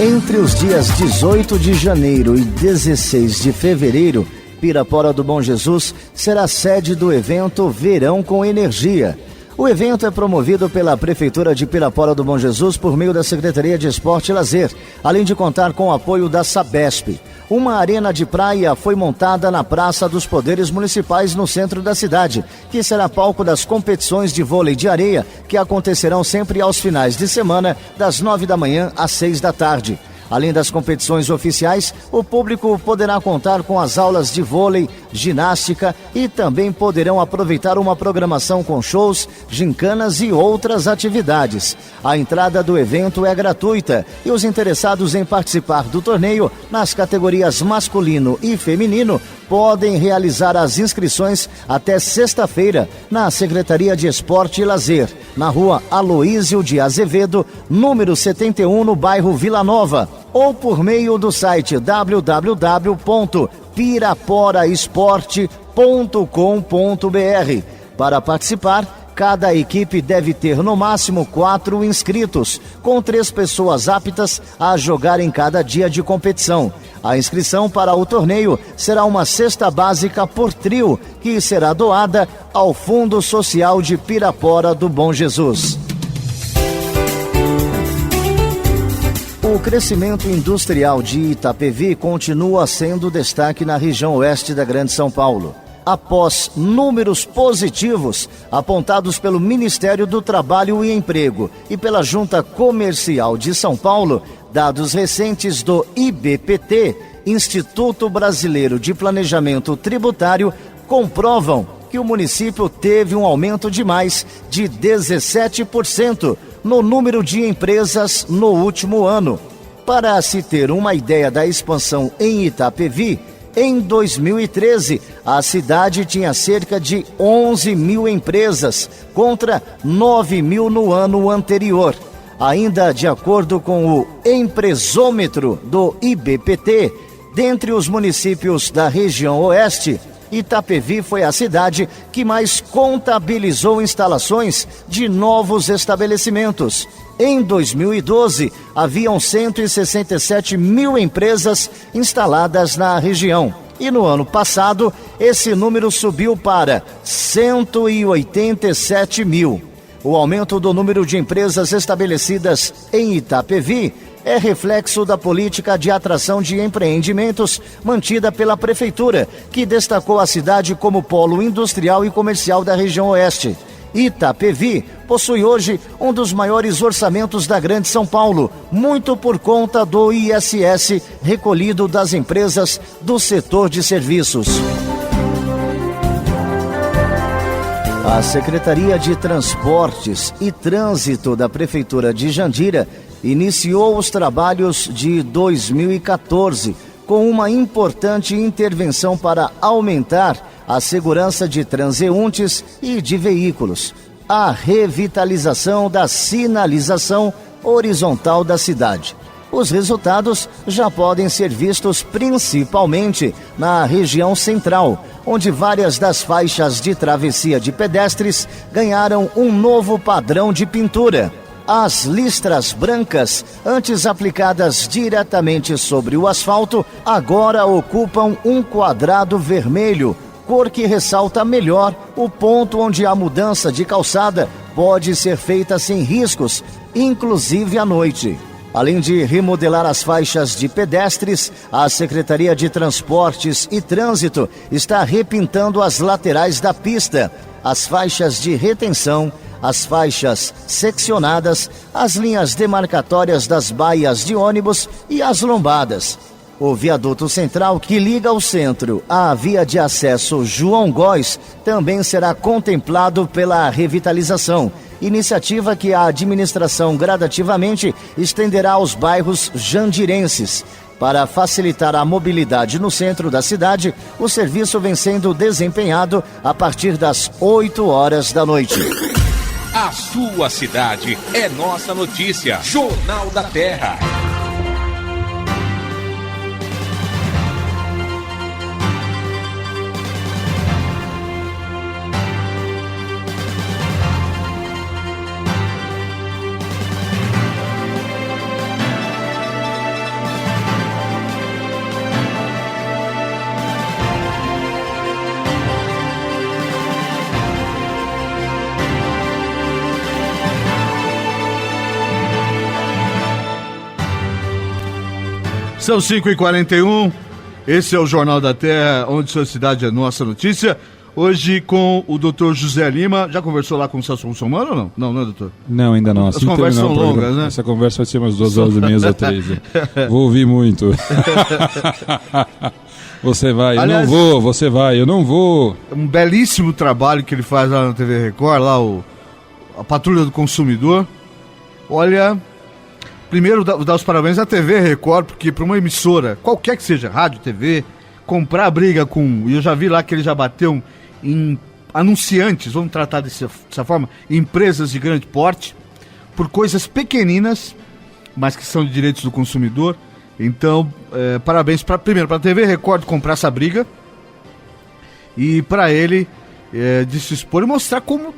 Speaker 6: Entre os dias 18 de janeiro e 16 de fevereiro, Pirapora do Bom Jesus será sede do evento Verão com Energia. O evento é promovido pela Prefeitura de Pirapora do Bom Jesus por meio da Secretaria de Esporte e Lazer, além de contar com o apoio da Sabesp. Uma arena de praia foi montada na Praça dos Poderes Municipais no centro da cidade, que será palco das competições de vôlei de areia, que acontecerão sempre aos finais de semana, das 9 da manhã às 6 da tarde. Além das competições oficiais, o público poderá contar com as aulas de vôlei, ginástica e também poderão aproveitar uma programação com shows, gincanas e outras atividades. A entrada do evento é gratuita e os interessados em participar do torneio nas categorias masculino e feminino podem realizar as inscrições até sexta-feira na Secretaria de Esporte e Lazer, na rua Aloísio de Azevedo, número 71, no bairro Vila Nova, ou por meio do site www.piraporaesporte.com.br. Para participar, cada equipe deve ter no máximo 4 inscritos, com 3 pessoas aptas a jogar em cada dia de competição. A inscrição para o torneio será uma cesta básica por trio, que será doada ao Fundo Social de Pirapora do Bom Jesus. O crescimento industrial de Itapevi continua sendo destaque na região oeste da Grande São Paulo. Após números positivos apontados pelo Ministério do Trabalho e Emprego e pela Junta Comercial de São Paulo, dados recentes do IBPT, Instituto Brasileiro de Planejamento Tributário, comprovam que o município teve um aumento de mais de 17% no número de empresas no último ano. Para se ter uma ideia da expansão em Itapevi, em 2013, a cidade tinha cerca de 11 mil empresas, contra 9 mil no ano anterior. Ainda de acordo com o empresômetro do IBPT, dentre os municípios da região oeste, Itapevi foi a cidade que mais contabilizou instalações de novos estabelecimentos. Em 2012, haviam 167 mil empresas instaladas na região. E no ano passado, esse número subiu para 187 mil. O aumento do número de empresas estabelecidas em Itapevi é reflexo da política de atração de empreendimentos mantida pela Prefeitura, que destacou a cidade como polo industrial e comercial da região oeste. Itapevi possui hoje um dos maiores orçamentos da Grande São Paulo, muito por conta do ISS recolhido das empresas do setor de serviços. A Secretaria de Transportes e Trânsito da Prefeitura de Jandira iniciou os trabalhos de 2014 com uma importante intervenção para aumentar a segurança de transeuntes e de veículos, a revitalização da sinalização horizontal da cidade. Os resultados já podem ser vistos principalmente na região central, onde várias das faixas de travessia de pedestres ganharam um novo padrão de pintura. As listras brancas, antes aplicadas diretamente sobre o asfalto, agora ocupam um quadrado vermelho, cor que ressalta melhor o ponto onde a mudança de calçada pode ser feita sem riscos, inclusive à noite. Além de remodelar as faixas de pedestres, a Secretaria de Transportes e Trânsito está repintando as laterais da pista, as faixas de retenção, as faixas seccionadas, as linhas demarcatórias das baias de ônibus e as lombadas. O viaduto central que liga o centro à via de acesso João Góes também será contemplado pela revitalização, iniciativa que a administração gradativamente estenderá aos bairros jandirenses. Para facilitar a mobilidade no centro da cidade, o serviço vem sendo desempenhado a partir das 8 horas da noite.
Speaker 3: A sua cidade é nossa notícia. Jornal da Terra.
Speaker 4: São 5h41, esse é o Jornal da Terra, onde sua cidade é nossa notícia. Hoje com o doutor José Lima. Já conversou lá com o Celso Russomano ou não? Não, doutor?
Speaker 2: Não, ainda não.
Speaker 4: As conversas são longas, né?
Speaker 2: Essa conversa vai ser umas 2 horas e meia ou 3. Vou ouvir muito. Você vai, aliás, eu não vou, você vai, eu não vou. Um
Speaker 4: belíssimo trabalho que ele faz lá na TV Record, lá a Patrulha do Consumidor. Olha... Primeiro, dar os parabéns à TV Record, porque para uma emissora, qualquer que seja, rádio, TV, comprar briga com... E eu já vi lá que ele já bateu em anunciantes, vamos tratar dessa forma, empresas de grande porte, por coisas pequeninas, mas que são de direitos do consumidor. Então, parabéns primeiro para a TV Record comprar essa briga e para ele de se expor e mostrar como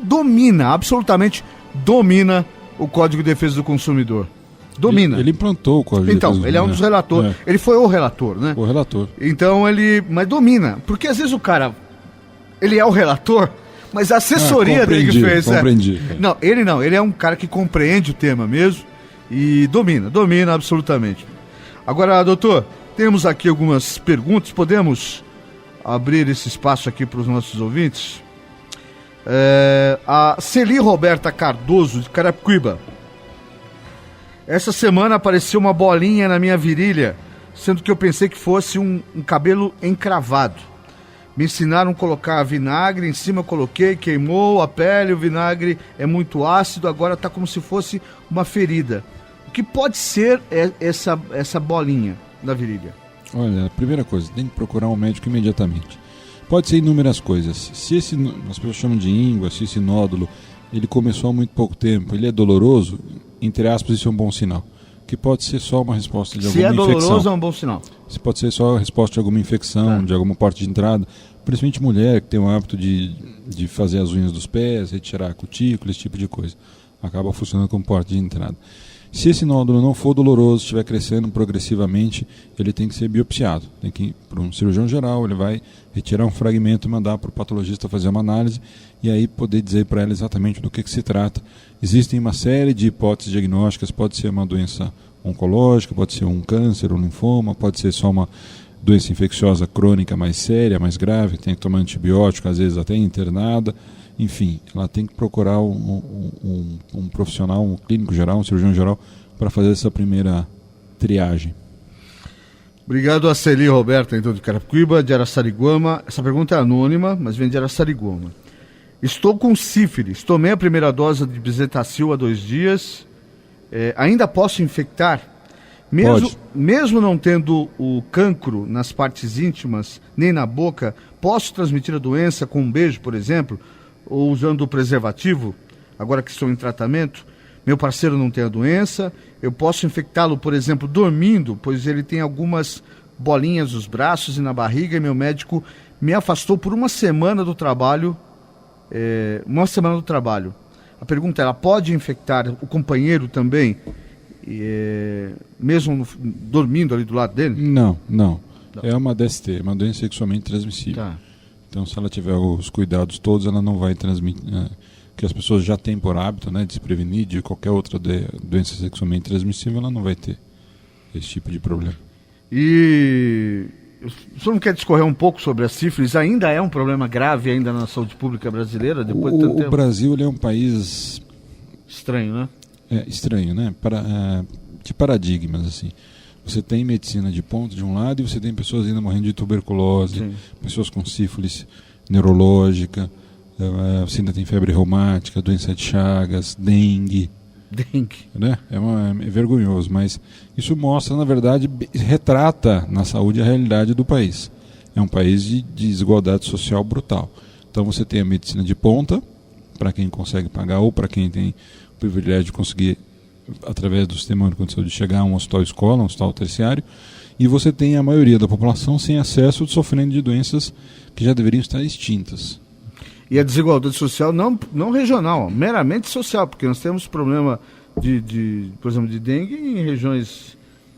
Speaker 4: absolutamente domina o Código de Defesa do Consumidor. Domina.
Speaker 2: Ele implantou o Código de Defesa.
Speaker 4: Então, ele é um dos relatores. Ele foi o relator, né?
Speaker 2: O relator.
Speaker 4: Então mas domina. Porque às vezes o cara, ele é o relator, mas a assessoria dele que fez...
Speaker 2: Compreendi.
Speaker 4: Não, ele é um cara que compreende o tema mesmo e domina absolutamente. Agora, doutor, temos aqui algumas perguntas, podemos abrir esse espaço aqui para os nossos ouvintes? A Celi Roberta Cardoso, de Carapicuíba. Essa semana apareceu uma bolinha na minha virilha, sendo que eu pensei que fosse um cabelo encravado. Me ensinaram a colocar vinagre, em cima coloquei, queimou a pele, o vinagre é muito ácido, agora está como se fosse uma ferida. O que pode ser essa bolinha na virilha?
Speaker 2: Olha, a primeira coisa, tem que procurar um médico imediatamente. Pode ser inúmeras coisas. Se as pessoas chamam de íngua, se esse nódulo ele começou há muito pouco tempo, ele é doloroso, entre aspas, isso é um bom sinal. Que pode ser só uma resposta de alguma infecção. Se é doloroso,
Speaker 4: é um bom sinal.
Speaker 2: Se pode ser só a resposta de alguma infecção, de alguma porta de entrada. Principalmente mulher que tem o hábito de fazer as unhas dos pés, retirar a cutícula, esse tipo de coisa. Acaba funcionando como porta de entrada. Se esse nódulo não for doloroso, estiver crescendo progressivamente, ele tem que ser biopsiado. Tem que ir para um cirurgião geral, ele vai retirar um fragmento e mandar para o patologista fazer uma análise e aí poder dizer para ela exatamente do que se trata. Existem uma série de hipóteses diagnósticas, pode ser uma doença oncológica, pode ser um câncer, um linfoma, pode ser só uma doença infecciosa crônica mais séria, mais grave, tem que tomar antibiótico, às vezes até internada. Enfim, ela tem que procurar um profissional, um clínico geral, um cirurgião geral, para fazer essa primeira triagem.
Speaker 4: Obrigado a Celi Roberta, então, de Carapicuíba, de Araçariguama. Essa pergunta é anônima, mas vem de Araçariguama. Estou com sífilis, tomei a primeira dose de Bezetacil há 2 dias, ainda posso infectar? Mesmo não tendo o cancro nas partes íntimas, nem na boca, posso transmitir a doença com um beijo, por exemplo, ou usando o preservativo, agora que estou em tratamento? Meu parceiro não tem a doença, eu posso infectá-lo, por exemplo, dormindo, pois ele tem algumas bolinhas nos braços e na barriga, e meu médico me afastou por 1 semana do trabalho, A pergunta é, ela pode infectar o companheiro também, mesmo dormindo ali do lado dele?
Speaker 2: Não. É uma DST, uma doença sexualmente transmissível.
Speaker 4: Tá.
Speaker 2: Então, se ela tiver os cuidados todos, ela não vai transmitir, que as pessoas já têm por hábito, né, de se prevenir de qualquer outra doença sexualmente transmissível, ela não vai ter esse tipo de problema.
Speaker 4: E o senhor não quer discorrer um pouco sobre a sífilis? Ainda é um problema grave ainda na saúde pública brasileira? Depois de tanto tempo?
Speaker 2: O Brasil ele é um país
Speaker 4: estranho, né?
Speaker 2: Estranho, né? De paradigmas, assim. Você tem medicina de ponta de um lado e você tem pessoas ainda morrendo de tuberculose,
Speaker 4: Sim.
Speaker 2: pessoas com sífilis neurológica, você ainda tem febre reumática, doença de Chagas, dengue. Né? É vergonhoso, mas isso mostra, na verdade, retrata na saúde a realidade do país. É um país de desigualdade social brutal. Então você tem a medicina de ponta, para quem consegue pagar ou para quem tem o privilégio de conseguir, através do Sistema Único de Saúde, chegar a um hospital escola, um hospital terciário, e você tem a maioria da população sem acesso, sofrendo de doenças que já deveriam estar extintas.
Speaker 4: E a desigualdade social não regional, meramente social, porque nós temos problema por exemplo, de dengue em regiões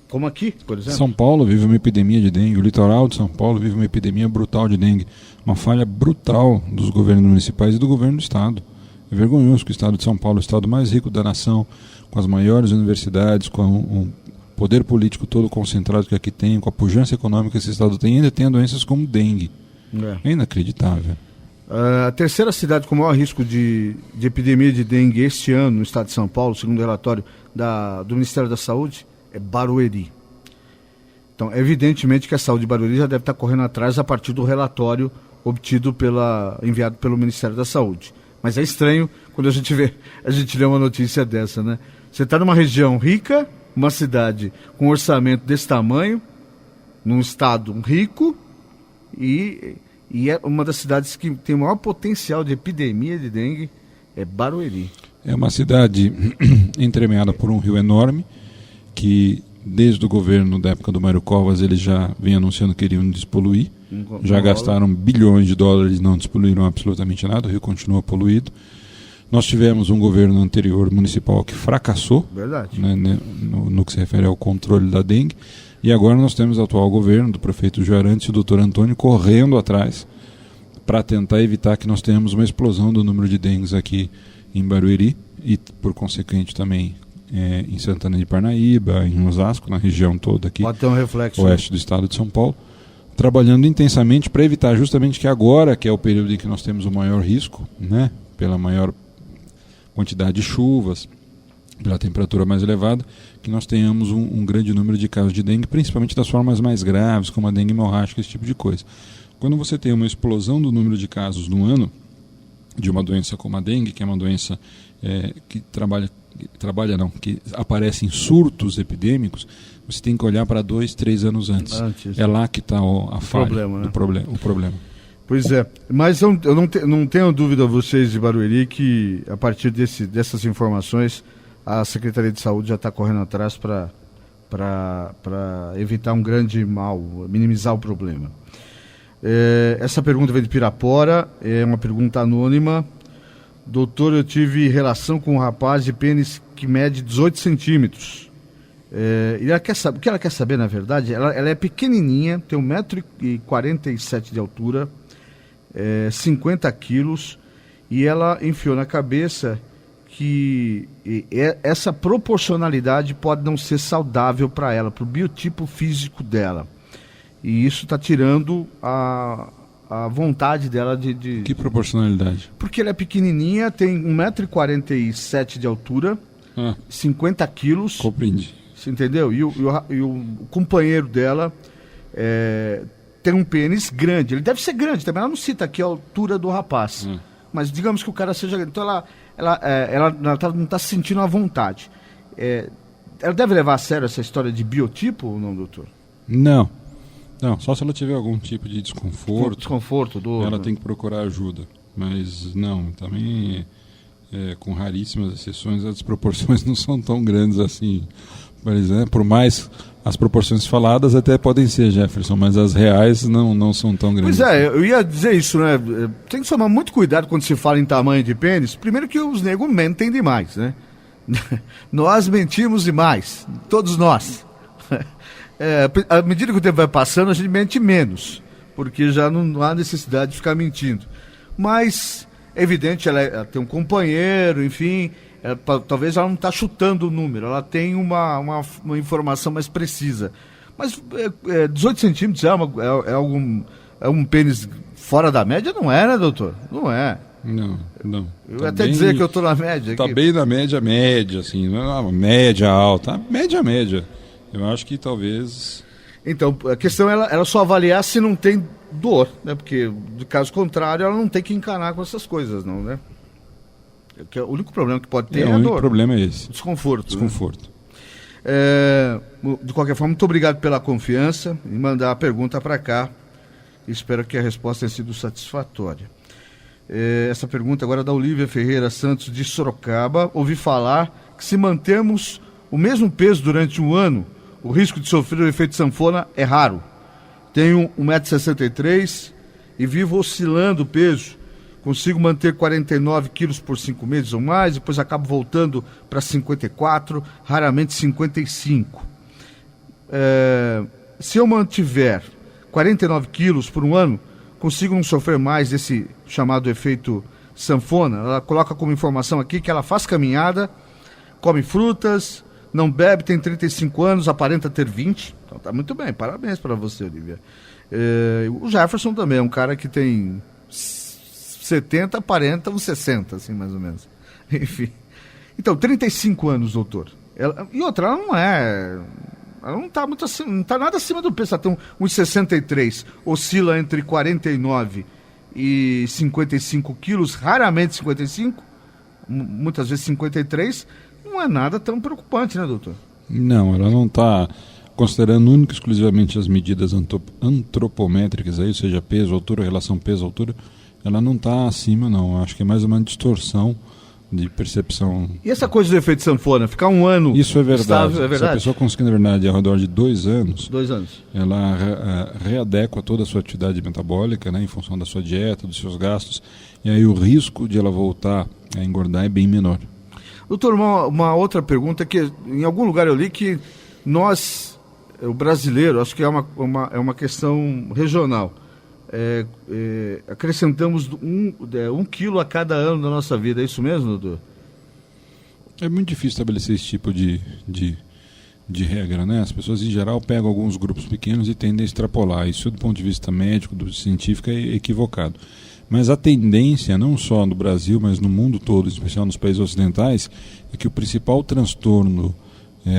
Speaker 4: como aqui, por exemplo.
Speaker 2: São Paulo vive uma epidemia de dengue, o litoral de São Paulo vive uma epidemia brutal de dengue, uma falha brutal dos governos municipais e do governo do estado. É vergonhoso que o estado de São Paulo, o estado mais rico da nação, com as maiores universidades, com um poder político todo concentrado que aqui tem, com a pujança econômica que esse estado tem, ainda tem doenças como dengue. É inacreditável.
Speaker 4: A terceira cidade com maior risco de epidemia de dengue este ano no estado de São Paulo, segundo o relatório do Ministério da Saúde, é Barueri. Então, evidentemente que a saúde de Barueri já deve estar correndo atrás a partir do relatório enviado pelo Ministério da Saúde. Mas é estranho quando a gente lê uma notícia dessa, né? Você está numa região rica, uma cidade com um orçamento desse tamanho, num estado rico e é uma das cidades que tem o maior potencial de epidemia de dengue, é Barueri. É
Speaker 2: uma cidade entremeada por um rio enorme, que desde o governo da época do Mário Covas eles já vêm anunciando que iriam despoluir. Já gastaram bilhões de dólares e não despoluíram absolutamente nada, o rio continua poluído. Nós tivemos um governo anterior municipal que fracassou, né, no que se refere ao controle da dengue. E agora nós temos o atual governo do prefeito Joarantes e do Dr. Antônio correndo atrás para tentar evitar que nós tenhamos uma explosão do número de dengues aqui em Barueri e, por consequente, também em Santana de Parnaíba, em Osasco, na região toda aqui,
Speaker 4: pode ter um reflexo,
Speaker 2: oeste do estado de São Paulo, trabalhando intensamente para evitar justamente que agora, que é o período em que nós temos o maior risco, né, pela maior quantidade de chuvas, pela temperatura mais elevada, que nós tenhamos um grande número de casos de dengue, principalmente das formas mais graves, como a dengue hemorrágica, esse tipo de coisa. Quando você tem uma explosão do número de casos no ano, de uma doença como a dengue, que é uma doença que que aparece em surtos epidêmicos, você tem que olhar para 2-3 anos antes. É lá que está a falha, o problema.
Speaker 4: Pois é, mas eu não tenho dúvida, vocês de Barueri, que a partir dessas informações a Secretaria de Saúde já está correndo atrás para evitar um grande mal, minimizar o problema. Essa pergunta vem de Pirapora, é uma pergunta anônima. Doutor, eu tive relação com um rapaz de pênis que mede 18 centímetros. O que ela quer saber, na verdade, ela é pequenininha, tem 1,47 m de altura, 50 quilos, e ela enfiou na cabeça que essa proporcionalidade pode não ser saudável para ela, para o biotipo físico dela. E isso está tirando a vontade dela de...
Speaker 2: Que proporcionalidade?
Speaker 4: Porque ela é pequenininha, tem 1,47 m de altura, 50 quilos.
Speaker 2: Compreendi.
Speaker 4: Você entendeu? E o companheiro dela tem um pênis grande. Ele deve ser grande também. Ela não cita aqui a altura do rapaz. Mas digamos que o cara seja grande. Então ela não está se sentindo à vontade. Ela deve levar a sério essa história de biotipo ou não, doutor?
Speaker 2: Não, só se ela tiver algum tipo de desconforto,
Speaker 4: dor,
Speaker 2: ela tem que procurar ajuda. Mas não, também com raríssimas exceções as desproporções não são tão grandes assim. Por mais as proporções faladas até podem ser, Jefferson, mas as reais não são tão grandes.
Speaker 4: Pois é, eu ia dizer isso, né? Tem que tomar muito cuidado quando se fala em tamanho de pênis. Primeiro que os negros mentem demais, né? Nós mentimos demais, todos nós. À medida que o tempo vai passando, a gente mente menos, porque já não há necessidade de ficar mentindo. Mas é evidente, ela tem um companheiro, enfim, talvez ela não está chutando o número, ela tem uma informação mais precisa. Mas 18 centímetros é um pênis fora da média? Não é, né, doutor? Não é.
Speaker 2: Não.
Speaker 4: Eu ia até dizer que eu estou na média.
Speaker 2: Está bem na média, assim, não é uma média alta, média. Eu acho que talvez... Então,
Speaker 4: a questão é ela só avaliar se não tem dor, né? Porque, do caso contrário, ela não tem que encanar com essas coisas, não, né? O único problema que pode ter é a dor. O único
Speaker 2: problema é esse.
Speaker 4: Desconforto.
Speaker 2: Né?
Speaker 4: De qualquer forma, muito obrigado pela confiança em mandar a pergunta para cá. Espero que a resposta tenha sido satisfatória. Essa pergunta agora é da Olívia Ferreira Santos, de Sorocaba. Ouvi falar que se mantermos o mesmo peso durante um ano, o risco de sofrer o efeito sanfona é raro. Tenho 1,63 m e vivo oscilando o peso. Consigo manter 49 quilos por 5 meses ou mais, depois acabo voltando para 54, raramente 55. Se eu mantiver 49 quilos por um ano, consigo não sofrer mais desse chamado efeito sanfona. Ela coloca como informação aqui que ela faz caminhada, come frutas, não bebe, tem 35 anos, aparenta ter 20. Então tá muito bem, parabéns para você, Olivia. O Jefferson também é um cara que tem 70, aparenta uns 60, assim, mais ou menos. Enfim. Então, 35 anos, doutor. Ela não está muito acima, não está nada acima do peso, ela tem 1,63, oscila entre 49 e 55 quilos, raramente 55, muitas vezes 53, não é nada tão preocupante, né, doutor?
Speaker 2: Não, ela não está considerando única e exclusivamente as medidas antropométricas, aí, ou seja, peso, altura, relação peso-altura, ela não está acima, não. Acho que é mais uma distorção de percepção.
Speaker 4: E essa coisa do efeito sanfona, ficar um ano...
Speaker 2: Isso é verdade.
Speaker 4: Estável, é verdade?
Speaker 2: Se a pessoa conseguir, na verdade, ao redor de 2 anos...
Speaker 4: 2 anos.
Speaker 2: Ela readequa toda a sua atividade metabólica, né, em função da sua dieta, dos seus gastos, e aí o risco de ela voltar a engordar é bem menor.
Speaker 4: Doutor, uma outra pergunta que em algum lugar eu li que nós, o brasileiro, acho que é uma questão regional, acrescentamos 1 quilo a cada ano da nossa vida, é isso mesmo, doutor?
Speaker 2: É muito difícil estabelecer esse tipo de regra, né? As pessoas em geral pegam alguns grupos pequenos e tendem a extrapolar. Isso do ponto de vista médico, científico, é equivocado. Mas a tendência, não só no Brasil, mas no mundo todo, em especial nos países ocidentais, é que o principal transtorno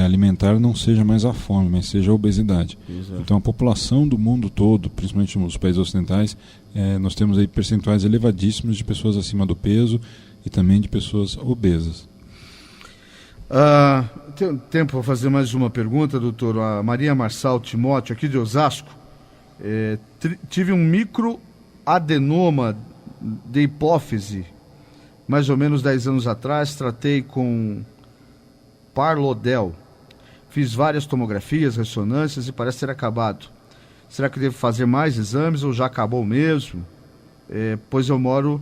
Speaker 2: alimentar não seja mais a fome, mas seja a obesidade. Exato. Então a população do mundo todo, principalmente nos países ocidentais, nós temos aí percentuais elevadíssimos de pessoas acima do peso e também de pessoas obesas.
Speaker 4: Tem tempo para fazer mais uma pergunta, doutor. A Maria Marçal Timóteo, aqui de Osasco. Tive um microadenoma de hipófise, mais ou menos 10 anos atrás, tratei com Parlodel. Fiz várias tomografias, ressonâncias e parece ter acabado. Será que devo fazer mais exames ou já acabou mesmo? Pois eu moro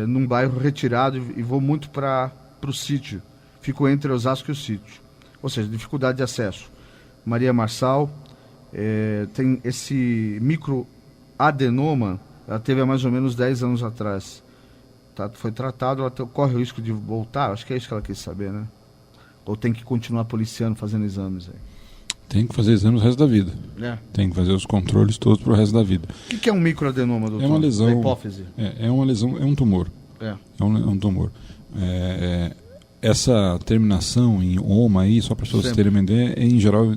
Speaker 4: num bairro retirado e vou muito para o sítio. Fico entre Osasco e o sítio. Ou seja, dificuldade de acesso. Maria Marçal tem esse microadenoma, ela teve há mais ou menos 10 anos atrás. Foi tratado, ela corre o risco de voltar? Acho que é isso que ela quis saber, né? Ou tem que continuar policiando, fazendo exames aí?
Speaker 2: Tem que fazer exames o resto da vida. Tem que fazer os controles todos para o resto da vida.
Speaker 4: O que é um microadenoma, doutor?
Speaker 2: É uma lesão.
Speaker 4: Da hipófise?
Speaker 2: É uma lesão, é um tumor. É um tumor. Essa terminação em oma aí, só para as pessoas terem uma ideia, em geral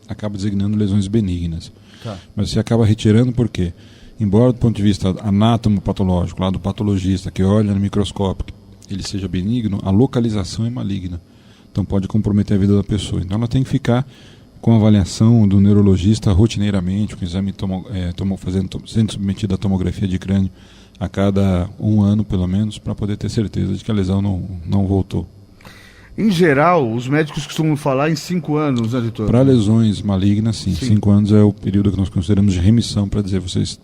Speaker 2: acaba designando lesões benignas. Tá. Mas você acaba retirando por quê? Embora do ponto de vista anatomopatológico, lá do patologista que olha no microscópio, ele seja benigno, a localização é maligna. Então pode comprometer a vida da pessoa. Então ela tem que ficar com a avaliação do neurologista rotineiramente, com o exame sendo submetida à tomografia de crânio a cada 1 ano, pelo menos, para poder ter certeza de que a lesão não voltou.
Speaker 4: Em geral, os médicos costumam falar em 5 anos, né, doutor?
Speaker 2: Para lesões malignas, sim. 5 anos é o período que nós consideramos de remissão para dizer vocês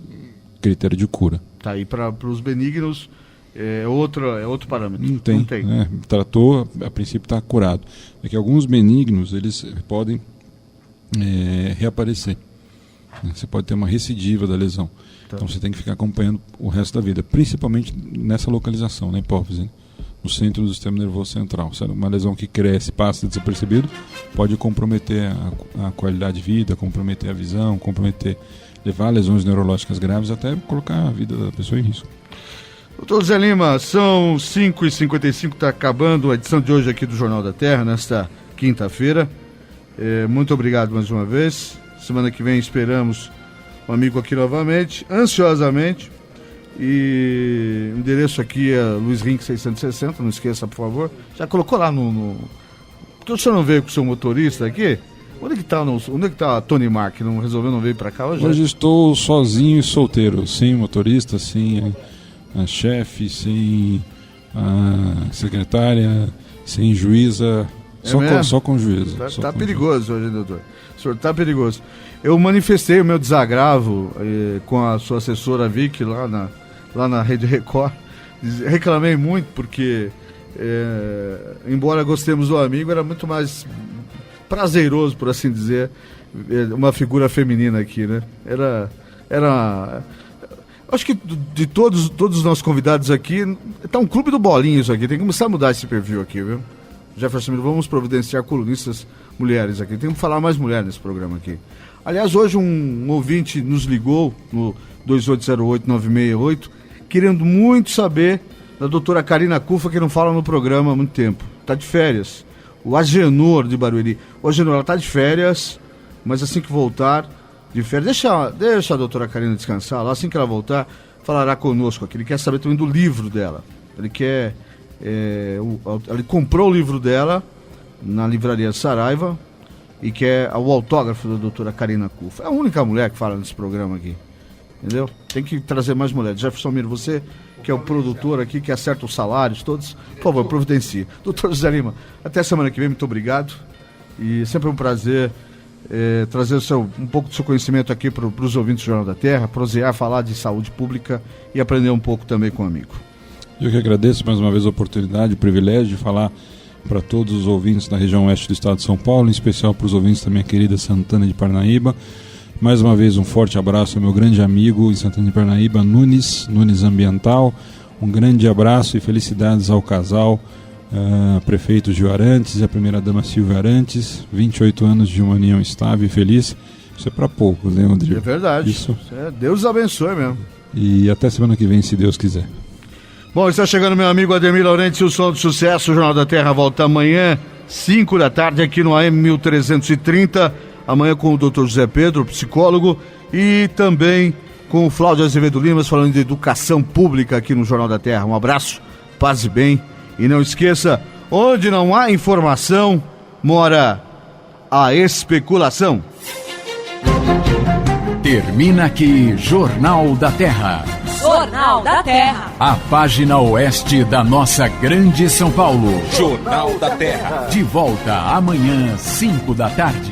Speaker 2: critério de cura.
Speaker 4: Tá, e para os benignos é outro parâmetro.
Speaker 2: Não tem. Né? Tratou, a princípio está curado. É que alguns benignos, eles podem reaparecer. Você pode ter uma recidiva da lesão. Tá. Então você tem que ficar acompanhando o resto da vida, principalmente nessa localização, na hipófise, né? No centro do sistema nervoso central. Se é uma lesão que cresce, passa desapercebido, pode comprometer a qualidade de vida, comprometer a visão, levar a lesões neurológicas graves, até colocar a vida da pessoa em risco.
Speaker 4: Doutor Zé Lima, são 5h55, está acabando a edição de hoje aqui do Jornal da Terra, nesta quinta-feira. Muito obrigado mais uma vez. Semana que vem esperamos um amigo aqui novamente, ansiosamente. E o endereço aqui é Luiz Rink 660, não esqueça, por favor. Já colocou lá no... Porque o senhor não veio com o seu motorista aqui? Onde que tá a Tony Mark? Não resolveu, não veio para cá hoje?
Speaker 2: Hoje estou sozinho e solteiro, sem motorista, sem a chefe, sem a secretária, sem juíza, só com juíza.
Speaker 4: Tá perigoso hoje, doutor. O senhor tá perigoso. Eu manifestei o meu desagravo com a sua assessora Vicky lá na Rede Record. Reclamei muito porque, embora gostemos do amigo, era muito mais prazeroso, por assim dizer, uma figura feminina aqui, né? Acho que de todos os nossos convidados aqui, tá um clube do bolinho isso aqui. Tem que começar a mudar esse perfil aqui, viu? Jefferson, vamos providenciar colunistas mulheres aqui. Tem que falar mais mulher nesse programa aqui. Aliás, hoje um ouvinte nos ligou no 2808-968, querendo muito saber da doutora Karina Cufa, que não fala no programa há muito tempo. Está de férias. O Agenor de Barueri. O Agenor, ela está de férias, mas assim que voltar de férias, deixa a doutora Karina descansar. Lá, assim que ela voltar, falará conosco aqui. Ele quer saber também do livro dela. Ele comprou o livro dela na livraria Saraiva e quer o autógrafo da doutora Karina Cufa. É a única mulher que fala nesse programa aqui. Entendeu? Tem que trazer mais mulheres. Jefferson Miro, você que é o produtor aqui, que acerta os salários todos, por favor, providencie. Doutor José Lima, até semana que vem, muito obrigado. E sempre um prazer trazer um pouco do seu conhecimento aqui para os ouvintes do Jornal da Terra, prosear, falar de saúde pública e aprender um pouco também com o amigo.
Speaker 2: Eu que agradeço mais uma vez a oportunidade, o privilégio de falar para todos os ouvintes da região oeste do estado de São Paulo, em especial para os ouvintes da minha querida Santana de Parnaíba. Mais uma vez um forte abraço ao meu grande amigo em Santana de Parnaíba, Nunes Ambiental. Um grande abraço e felicidades ao casal, prefeito Gil Arantes e a primeira-dama Silvia Arantes. 28 anos de uma união estável e feliz. Isso é para poucos, né, Rodrigo?
Speaker 4: É verdade.
Speaker 2: Isso.
Speaker 4: Deus abençoe mesmo.
Speaker 2: E até semana que vem, se Deus quiser.
Speaker 4: Bom, está chegando meu amigo Ademir Laurenti, o som do sucesso. O Jornal da Terra volta amanhã, 5 da tarde, aqui no AM 1330. Amanhã com o Dr. José Pedro, psicólogo, e também com o Flávio Azevedo Limas, falando de educação pública aqui no Jornal da Terra. Um abraço, paz e bem. E não esqueça, onde não há informação, mora a especulação.
Speaker 1: Termina aqui Jornal da Terra.
Speaker 5: Jornal da Terra.
Speaker 1: A página oeste da nossa grande São Paulo.
Speaker 3: Jornal da Terra.
Speaker 1: De volta amanhã, 5 da tarde.